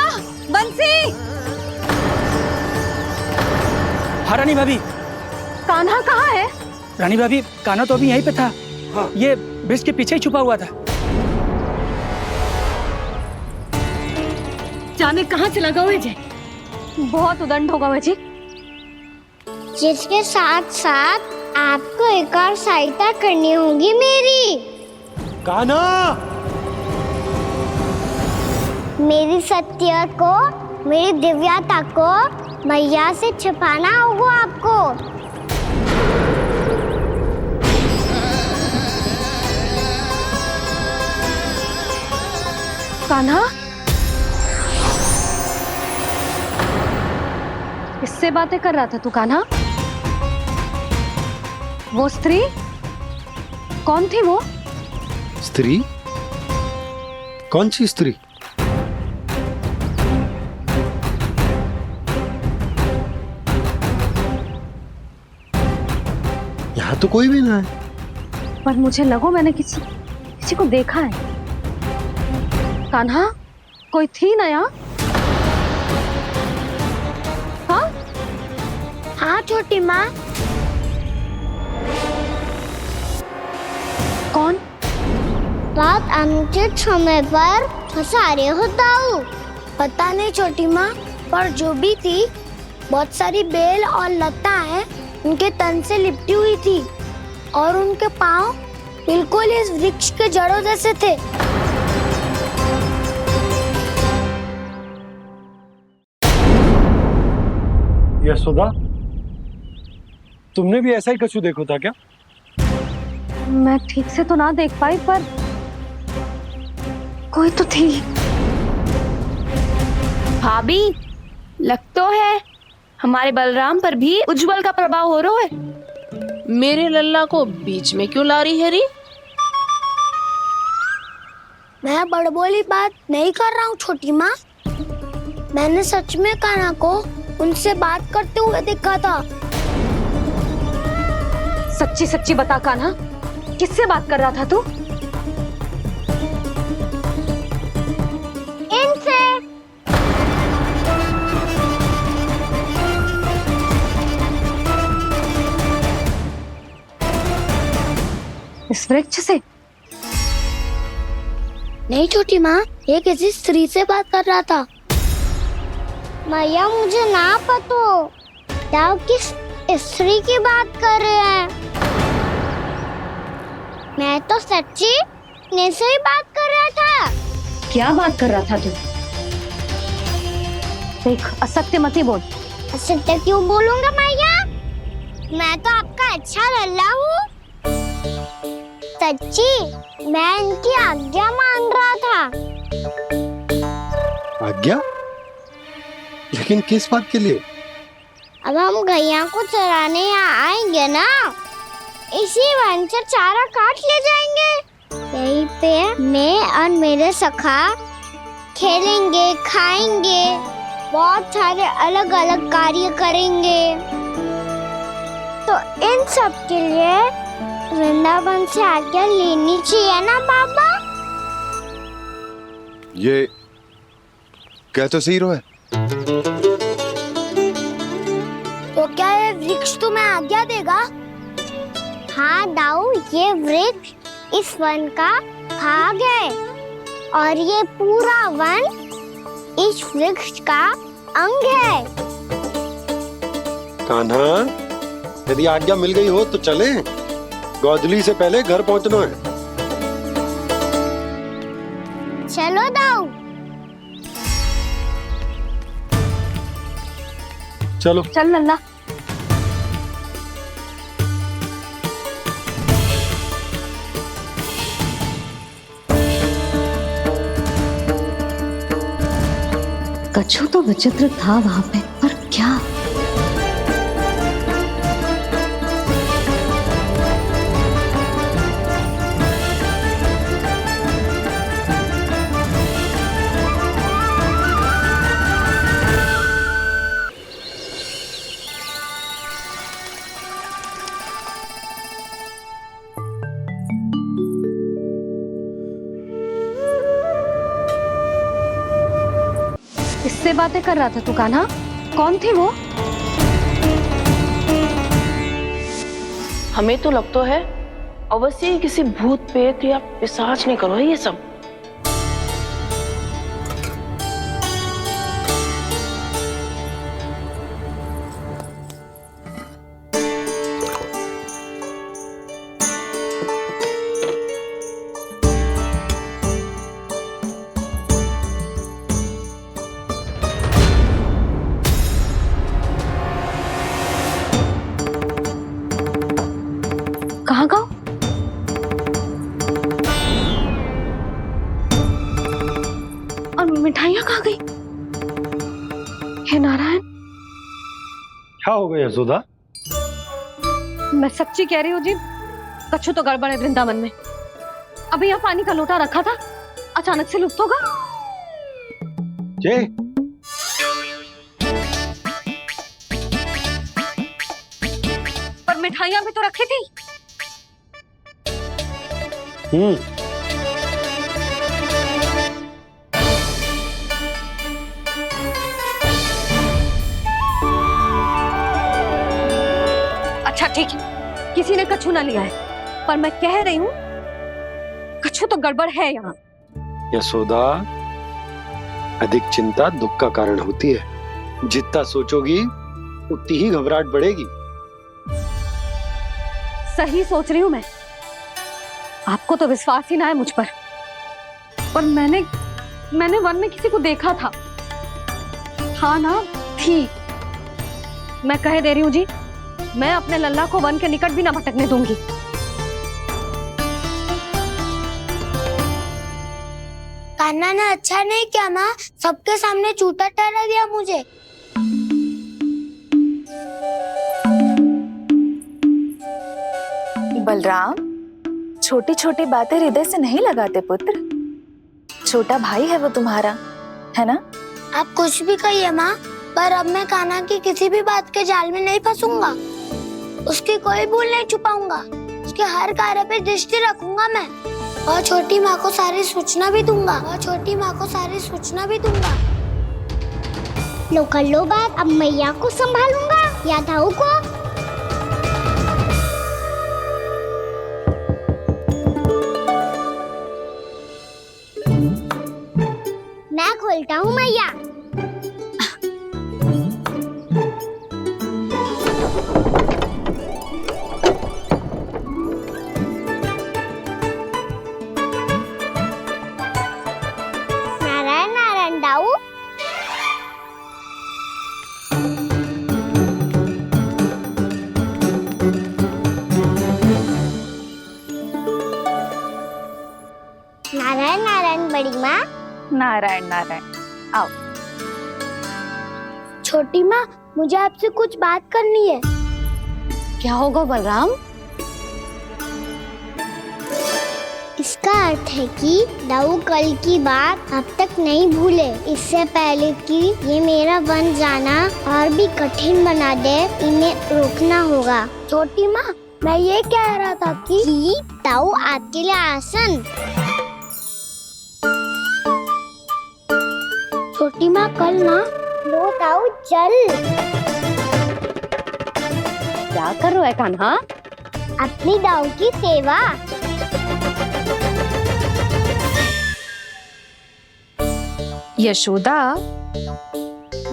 बंसी। हाँ रानी भाभी। कान्हा कहाँ है? रानी भाभी, कान्हा तो अभी यहीं पे था। हाँ। ये ब्रिज के पीछे ही छुपा हुआ था। जाने कहाँ चला गया है जी? बहुत उदंड होगा जी। जिसके साथ साथ आपको एक और सहायता करनी होगी मेरी। कान्हा, मेरी सत्य को, मेरी दिव्यता को मैया से छिपाना होगा आपको। कान्हा, किससे बातें कर रहा था तू कान्हा? वो स्त्री कौन थी? वो स्त्री? कौन सी स्त्री? यहाँ तो कोई भी ना है। पर मुझे लगो मैंने किसी को देखा है। कान्हा, कोई थी ना यहाँ? हाँ? हाँ छोटी माँ। कौन? रात अनुचित समय पर फंसा रहे हो दाऊ। पता नहीं छोटी माँ, पर जो भी थी बहुत सारी बेल और लता है उनके तन से लिपटी हुई थी और उनके पाँव बिल्कुल इस वृक्ष के जड़ों जैसे थे। यशोदा, तुमने भी ऐसा ही कछु देखो था क्या? मैं ठीक से तो ना देख पाई, पर कोई तो थी। भाभी, लग तो है हमारे बलराम पर भी उज्जवल का प्रभाव हो रहा है। मेरे लल्ला को बीच में क्यों ला रही है री? मैं बड़बोली बात नहीं कर रहा हूँ छोटी माँ। मैंने सच में कान्हा को उनसे बात करते हुए देखा था। सच्ची सच्ची बता कान्हा, किससे बात कर रहा था तू? इनसे। इस वृक्ष से? नहीं छोटी माँ, ये किसी स्त्री से बात कर रहा था। मैया मुझे ना पतो क्या किस स्त्री की बात कर रहे हैं। मैं तो सच्ची ने से ही बात कर रहा था। क्या बात कर रहा था तू? देख, असत्य मत ही बोल। असत्य क्यों बोलूंगा मैया? मैं तो आपका अच्छा लल्ला हूँ। सच्ची मैं इनकी आज्ञा मान रहा था। आज्ञा? लेकिन किस बात के लिए? अब हम गैया को चराने यहाँ आएंगे ना, इसी वन से चारा काट ले जाएंगे। यहीं पे मैं और मेरे सखा खेलेंगे, खाएंगे, बहुत सारे अलग अलग कार्य करेंगे। तो इन सब के लिए वृंदावन से आज्ञा लेनी चाहिए ना बाबा? ये क्या तो सही रो है? तो क्या ये वृक्ष तुम्हें आज्ञा देगा? हाँ दाऊ, ये वृक्ष इस वन का भाग है और ये पूरा वन इस वृक्ष का अंग है। कान्हा, यदि आज्ञा मिल गई हो तो चले। गोधली से पहले घर पहुंचना है। चलो दाऊ। चलो चल लल्ला। कछु तो विचित्र था वहां पे, पर क्या? किससे बातें कर रहा था तू कान्हा? कौन थी वो? हमें तो लगता है अवश्य ही किसी भूत प्रेत या पिशाच ने करो है ये सब। कहाँ गाँव? और मिठाइयाँ कहाँ गई? हे नारायण, क्या हो गया यशोदा? मैं सच्ची कह रही हूँ जी, कछु तो गड़बड़ है वृंदावन में। अभी यहाँ पानी का लोटा रखा था, अचानक से लुप्त होगा। जय, पर मिठाइयाँ भी तो रखी थी। अच्छा ठीक है, किसी ने कछु ना लिया है, पर मैं कह रही हूँ कछु तो गड़बड़ है यहाँ। यशोदा, अधिक चिंता दुख का कारण होती है। जितना सोचोगी उतनी ही घबराहट बढ़ेगी। सही सोच रही हूँ मैं। आपको तो विश्वास ही ना है मुझ पर मैंने वन में किसी को देखा था। हाँ ना, थी। मैं कह दे रही हूँ जी, मैं अपने लल्ला को वन के निकट भी ना भटकने दूंगी। कान्हा ने अच्छा नहीं किया माँ, सबके सामने चूता ठहरा दिया मुझे। बलराम, छोटी छोटी बातें हृदय से नहीं लगाते पुत्र। छोटा भाई है वो तुम्हारा, है ना? आप कुछ भी कहिए माँ, पर अब मैं कान्हा की किसी भी बात के जाल में नहीं फंसूंगा। उसकी कोई भूल नहीं छुपाऊंगा। उसके हर कार्य पे दृष्टि रखूंगा मैं, और छोटी माँ को सारी सूचना भी दूंगा। लो कर लो बात, अब मैया को संभालूंगा या दाऊ को। मैं खोलता हूँ मैया। नारायण नारायण दाऊ। नारायण नारायण बड़ी माँ। नारायण नारायण, आओ। छोटी माँ, मुझे आपसे कुछ बात करनी है। क्या होगा बलराम? इसका अर्थ है कि दाऊ कल की बात अब तक नहीं भूले। इससे पहले कि ये मेरा वन जाना और भी कठिन बना दे, इन्हें रोकना होगा। छोटी माँ, मैं ये कह रहा था कि दाऊ आपके लिए आसन। छोटी माँ, कल ना लो दाऊ चल। क्या कर रहा है कान्हा? अपनी दाऊ की सेवा। यशोदा,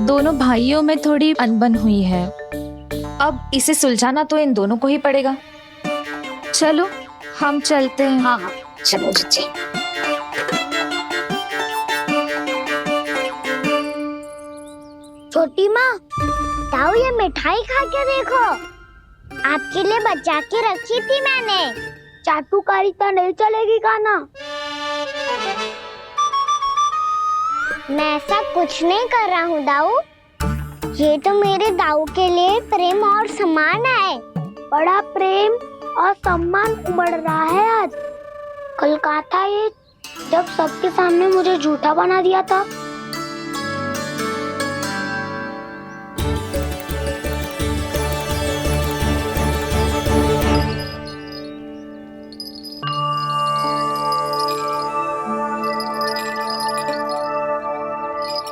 दोनों भाइयों में थोड़ी अनबन हुई है। अब इसे सुलझाना तो इन दोनों को ही पड़ेगा। चलो हम चलते हैं। हाँ हाँ चलो जी। छोटी माँ, ताऊ ये मिठाई खा के देखो, आपके लिए बचा के रखी थी मैंने। चाटुकारिता नहीं चलेगी काना। मैं ऐसा कुछ नहीं कर रहा हूँ दाऊ। ये तो मेरे दाऊ के लिए प्रेम और सम्मान है। बड़ा प्रेम और सम्मान उमड़ रहा है आज। कल कहा था ये जब सबके सामने मुझे झूठा बना दिया था।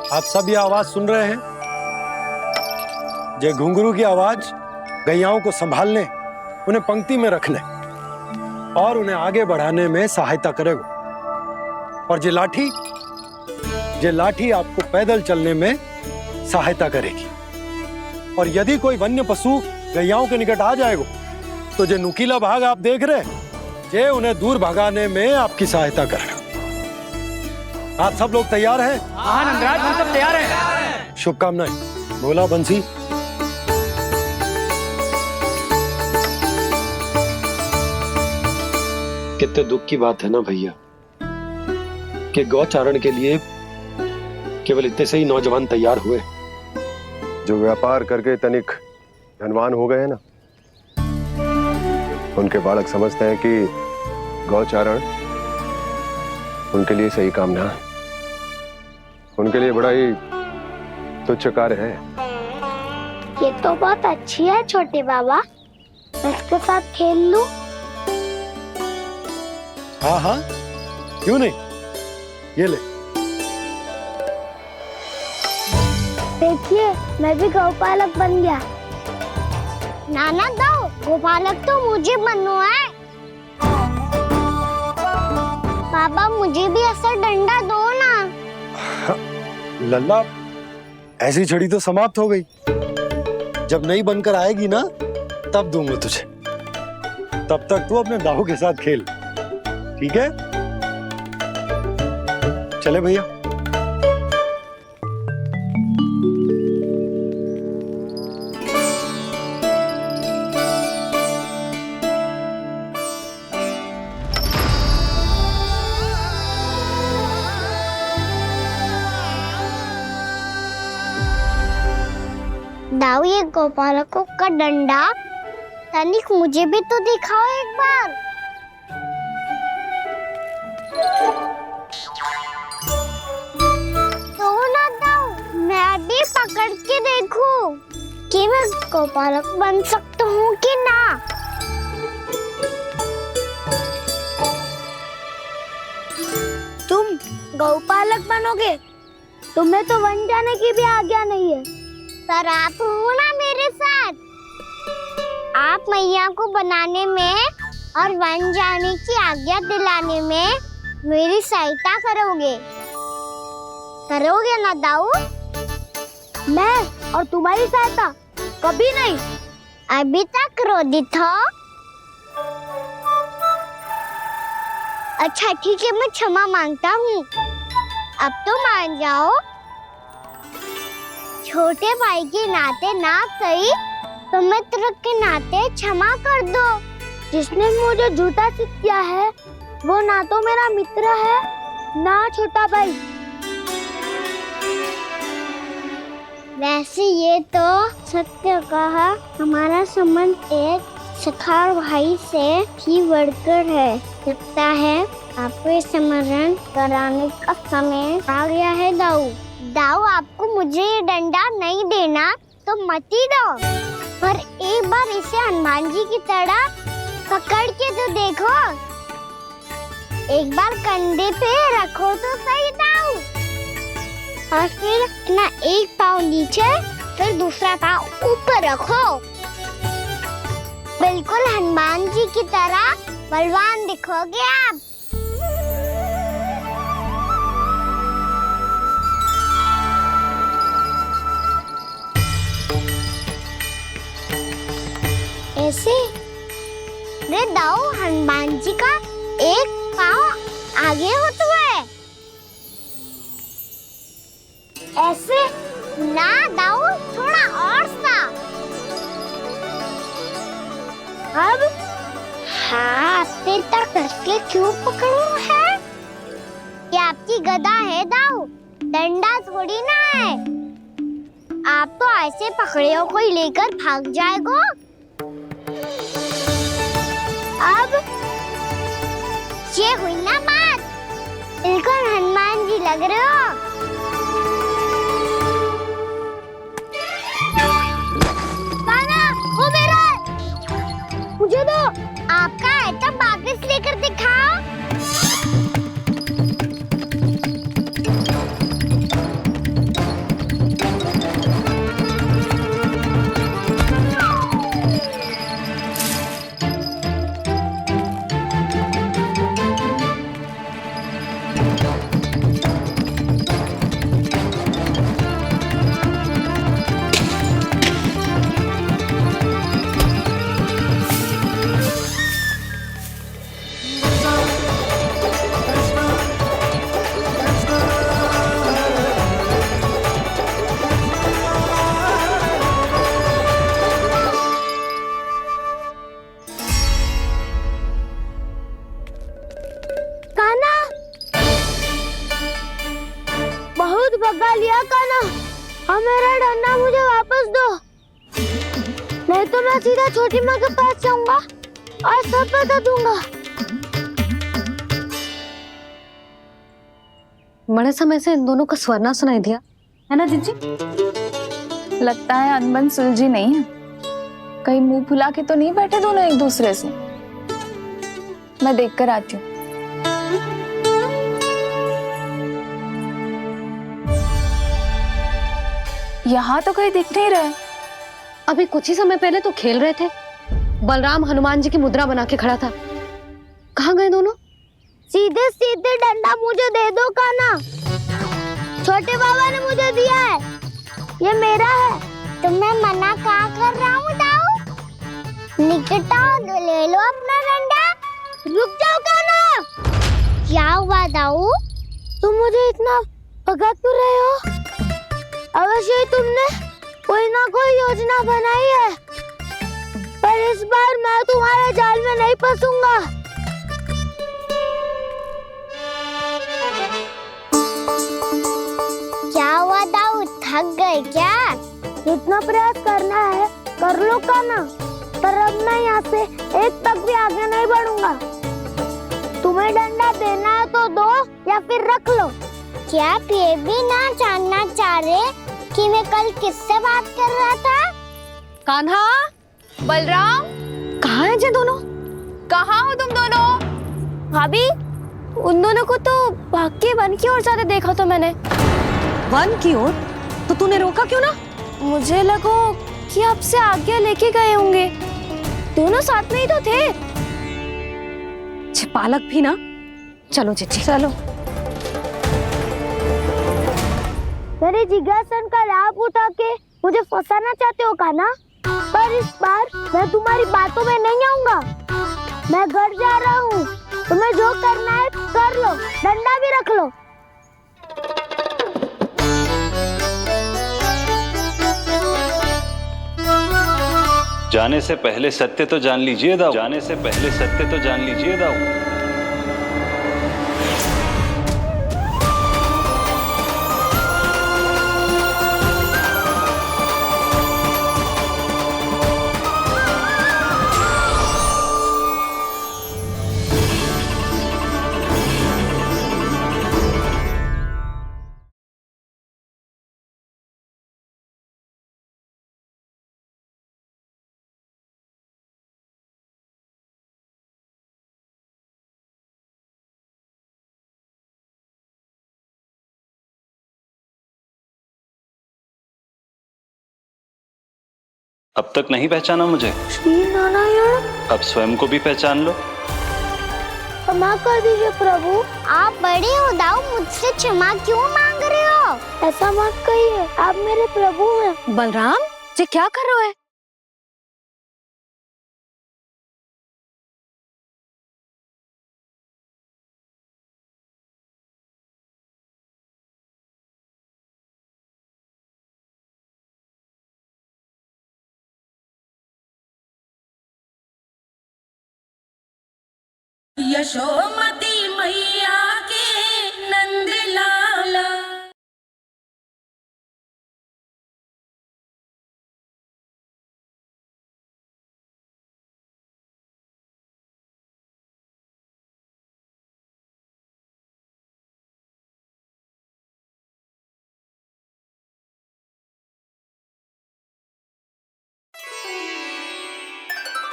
आप सब ये आवाज सुन रहे हैं? ये घुंघरू की आवाज गैयाओं को संभालने, उन्हें पंक्ति में रखने और उन्हें आगे बढ़ाने में सहायता करेगा। और ये लाठी आपको पैदल चलने में सहायता करेगी। और यदि कोई वन्य पशु गैयाओं के निकट आ जाएगा तो जो नुकीला भाग आप देख रहे हैं, ये उन्हें दूर भगाने में आपकी सहायता करेगा। आप सब लोग तैयार हैं? हाँ नंदराज, हम सब तैयार हैं। शुभकामनाएं। बोला बंसी। कितने दुख की बात है ना भैया कि गौचारण के लिए केवल इतने से ही नौजवान तैयार हुए। जो व्यापार करके तनिक धनवान हो गए ना, उनके बालक समझते हैं कि गौचारण उनके लिए सही काम ना है। उनके लिए बड़ा ही तुच्छ कार्य है। ये तो बहुत अच्छी है छोटे बाबा, मैं इसके साथ खेल लूं? हाँ हाँ क्यों नहीं, ये ले। देखिए मैं भी गौपालक बन गया। नाना दो, गौपालक तो मुझे बनना है। बाबा मुझे भी ऐसा डंडा दो ना। लल्ला, ऐसी छड़ी तो समाप्त हो गई। जब नई बनकर आएगी ना तब दूंगा तुझे। तब तक तू अपने दाऊ के साथ खेल, ठीक है? चले भैया। दाऊ ये गोपालकों का डंडा तनिक मुझे भी तो दिखाओ एक बार। तो ना दाऊ, मैं भी पकड़ के देखूं कि मैं गोपालक बन सकता हूँ कि ना। तुम गौपालक बनोगे? तुम्हें तो वन जाने की भी आज्ञा नहीं है। पर आप हो ना मेरे साथ। आप मैया को बनाने में और वन जाने की आज्ञा दिलाने में मेरी सहायता करोगे ना दाऊ? मैं और तुम्हारी सहायता कभी नहीं। अभी तक क्रोधित हो? अच्छा ठीक है, मैं क्षमा मांगता हूँ। अब तो मान जाओ। छोटे भाई के नाते ना सही तो मित्र के नाते क्षमा कर दो। जिसने मुझे झूठा सिद्ध किया है वो ना तो मेरा मित्र है ना छोटा भाई। वैसे ये तो सत्य कहा, हमारा संबंध एक सखा भाई से भी बढ़कर है। लगता है आपको स्मरण कराने का समय आ गया है दाऊ। दाऊ आपको मुझे ये डंडा नहीं देना तो मत ही दो, पर एक बार इसे हनुमान जी की तरह पकड़ के तो देखो। एक बार कंधे पे रखो तो सही दाऊ, और फिर अपना एक पाँव नीचे फिर दूसरा पाँव ऊपर रखो। बिल्कुल हनुमान जी की तरह बलवान दिखोगे आप। ऐसे? रे दाऊ, हनुमान जी का एक पाँव आगे होता है। ऐसे ना दाऊ, थोड़ा और सा। अब हाँ, फिर तक कसके क्यों पकड़ू है? ये आपकी गदा है दाऊ, डंडा थोड़ी ना है। आप तो ऐसे पकड़े हो कोई लेकर भाग जाएगा। अब ये हुई ना बात, बिल्कुल हनुमान जी लग रहे हो। कान्हा, वो मेरा है। मुझे दो। आपका है तो वापस लेकर दिखाओ। बहुत भगा लिया कान्हा, अब मेरा डंडा मुझे वापस दो, नहीं तो मैं सीधा छोटी माँ के पास जाऊंगा और सब बता दूंगा। बड़े समय से इन दोनों का स्वर ना सुनाई दिया, है ना जीजी? लगता है अनबन सुलझी नहीं है। कहीं मुंह फुला के तो नहीं बैठे दोनों एक दूसरे से। मैं देखकर आती हूँ। यहाँ तो कहीं दिख नहीं रहे। अभी कुछ ही समय पहले तो खेल रहे थे। बलराम हनुमान जी की मुद्रा बना के खड़ा था। कहाँ गए दोनों? सीधे सीधे डंडा मुझे दे दो कान्हा, छोटे बाबा ने मुझे दिया है, ये मेरा है। तो मैं मना कहाँ कर रहा हूँ दाऊ? निकट आओ, ले लो अपना डंडा। रुक जाओ कान्हा। क्या हुआ दाऊ? तुम मुझे इतना भगा क्यों रहे हो? अवश्य ही तुमने कोई ना कोई योजना बनाई है, पर इस बार मैं तुम्हारे जाल में नहीं फंसूंगा। क्या हुआ दाऊ, थक गए क्या? इतना प्रयास करना है कर लो कान्हा, पर अब मैं यहाँ से एक तक भी आगे नहीं बढ़ूंगा। तुम्हें डंडा देना है तो दो या फिर रख लो। क्या आप ये भी ना जानना चाह रहे कि मैं कल किससे बात कर रहा था? कान्हा, बलराम, कहाँ हैं ये दोनों? कहाँ हो तुम दोनों? भाभी, उन दोनों को तो भाग के वन की ओर जाते देखा तो मैंने। वन की ओर? तो तूने रोका क्यों ना? मुझे लगा कि आपसे आगे लेके गए होंगे, दोनों साथ में ही तो थे। पालक भी ना। चलो जीजी चलो। मेरे जिज्ञासन का लाभ उठा के मुझे फंसाना चाहते हो कान्हा, पर इस बार मैं तुम्हारी बातों में नहीं आऊंगा। मैं घर जा रहा हूँ, तुम्हें जो करना है कर लो, डंडा भी रख लो। जाने से पहले सत्य तो जान लीजिए दाऊ। जाने से पहले सत्य तो जान लीजिए दाऊ। अब तक नहीं पहचाना मुझे? श्री नारायण। अब स्वयं को भी पहचान लो। क्षमा कर दीजिए प्रभु। आप बड़े हो दाऊ, मुझसे क्षमा क्यों मांग रहे हो? ऐसा मत कहिए, आप मेरे प्रभु हैं। बलराम, ये क्या कर रहे हो? यशोमती मैया के नंद लाला।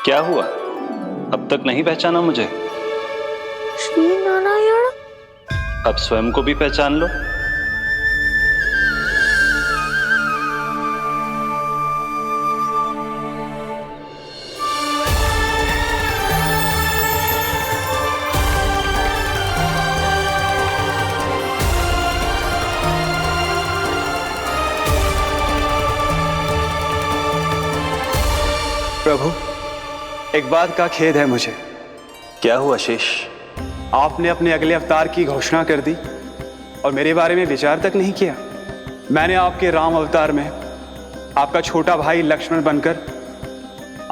क्या हुआ, अब तक नहीं पहचाना मुझे? श्री नारायण। अब स्वयं को भी पहचान लो। प्रभु, एक बात का खेद है मुझे। क्या हुआ शेष? आपने अपने अगले अवतार की घोषणा कर दी और मेरे बारे में विचार तक नहीं किया। मैंने आपके राम अवतार में आपका छोटा भाई लक्ष्मण बनकर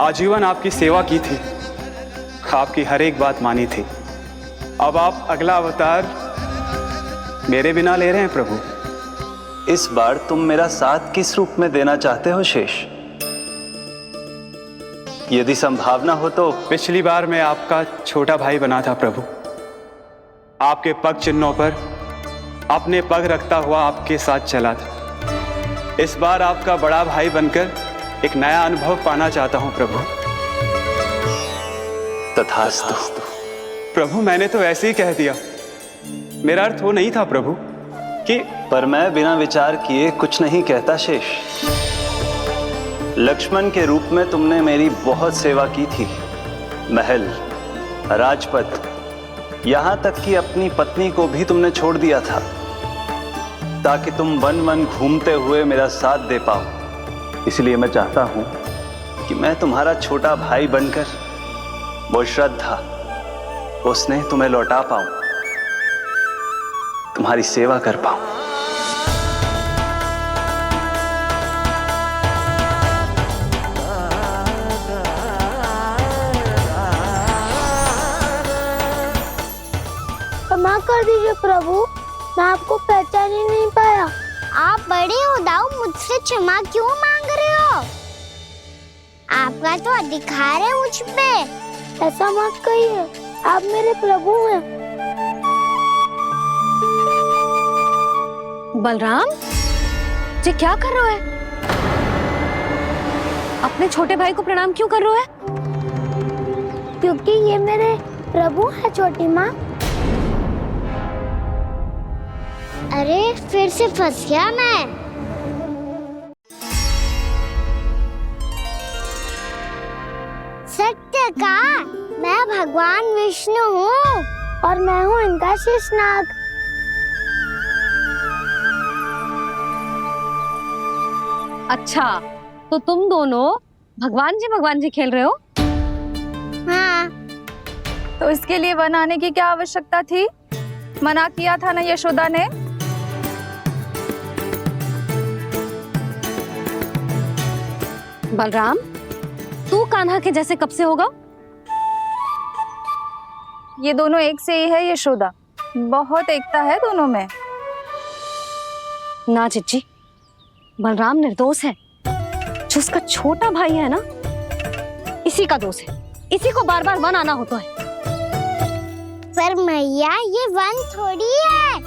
आजीवन आपकी सेवा की थी, आपकी हर एक बात मानी थी। अब आप अगला अवतार मेरे बिना ले रहे हैं प्रभु। इस बार तुम मेरा साथ किस रूप में देना चाहते हो शेष? यदि संभावना हो तो। पिछली बार मैं आपका छोटा भाई बना था प्रभु, आपके पग चिन्हों पर अपने पग रखता हुआ आपके साथ चला था। इस बार आपका बड़ा भाई बनकर एक नया अनुभव पाना चाहता हूं प्रभु। तथास्तु। प्रभु, मैंने तो ऐसे ही कह दिया, मेरा अर्थ वो नहीं था प्रभु कि। पर मैं बिना विचार किए कुछ नहीं कहता शेष। लक्ष्मण के रूप में तुमने मेरी बहुत सेवा की थी। महल, राजपथ, यहां तक कि अपनी पत्नी को भी तुमने छोड़ दिया था ताकि तुम वन वन घूमते हुए मेरा साथ दे पाओ। इसलिए मैं चाहता हूं कि मैं तुम्हारा छोटा भाई बनकर वो श्रद्धा, वो स्नेह तुम्हें लौटा पाऊं, तुम्हारी सेवा कर पाऊं। क्षमा कर दीजिए प्रभु, मैं आपको पहचान ही नहीं पाया। आप बड़े हो दाऊ, मुझसे क्षमा क्यों मांग रहे हो? आपका तो अधिकार है मुझ पे। ऐसा मत कहिए, आप मेरे प्रभु हैं। बलराम जी, क्या कर रहे हो? अपने छोटे भाई को प्रणाम क्यों कर रहे हो? क्योंकि ये मेरे प्रभु है छोटी माँ। अरे फिर से फंस गया मैं। सत्य का, मैं भगवान विष्णु हूँ और मैं हूँ इनका शेषनाग। अच्छा, तो तुम दोनों भगवान जी खेल रहे हो? हाँ। तो इसके लिए वन आने की क्या आवश्यकता थी? मना किया था ना यशोदा ने। बलराम, तू कान्हा के जैसे कब से होगा? ये दोनों एक से ही है यशोदा, बहुत एकता है दोनों में। ना चिच्ची, बलराम निर्दोष है। जो उसका छोटा भाई है ना, इसी का दोष है। इसी को बार बार वन आना होता है। पर मैया, ये वन थोड़ी है,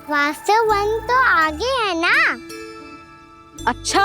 वास्तव वन तो आगे है ना। अच्छा,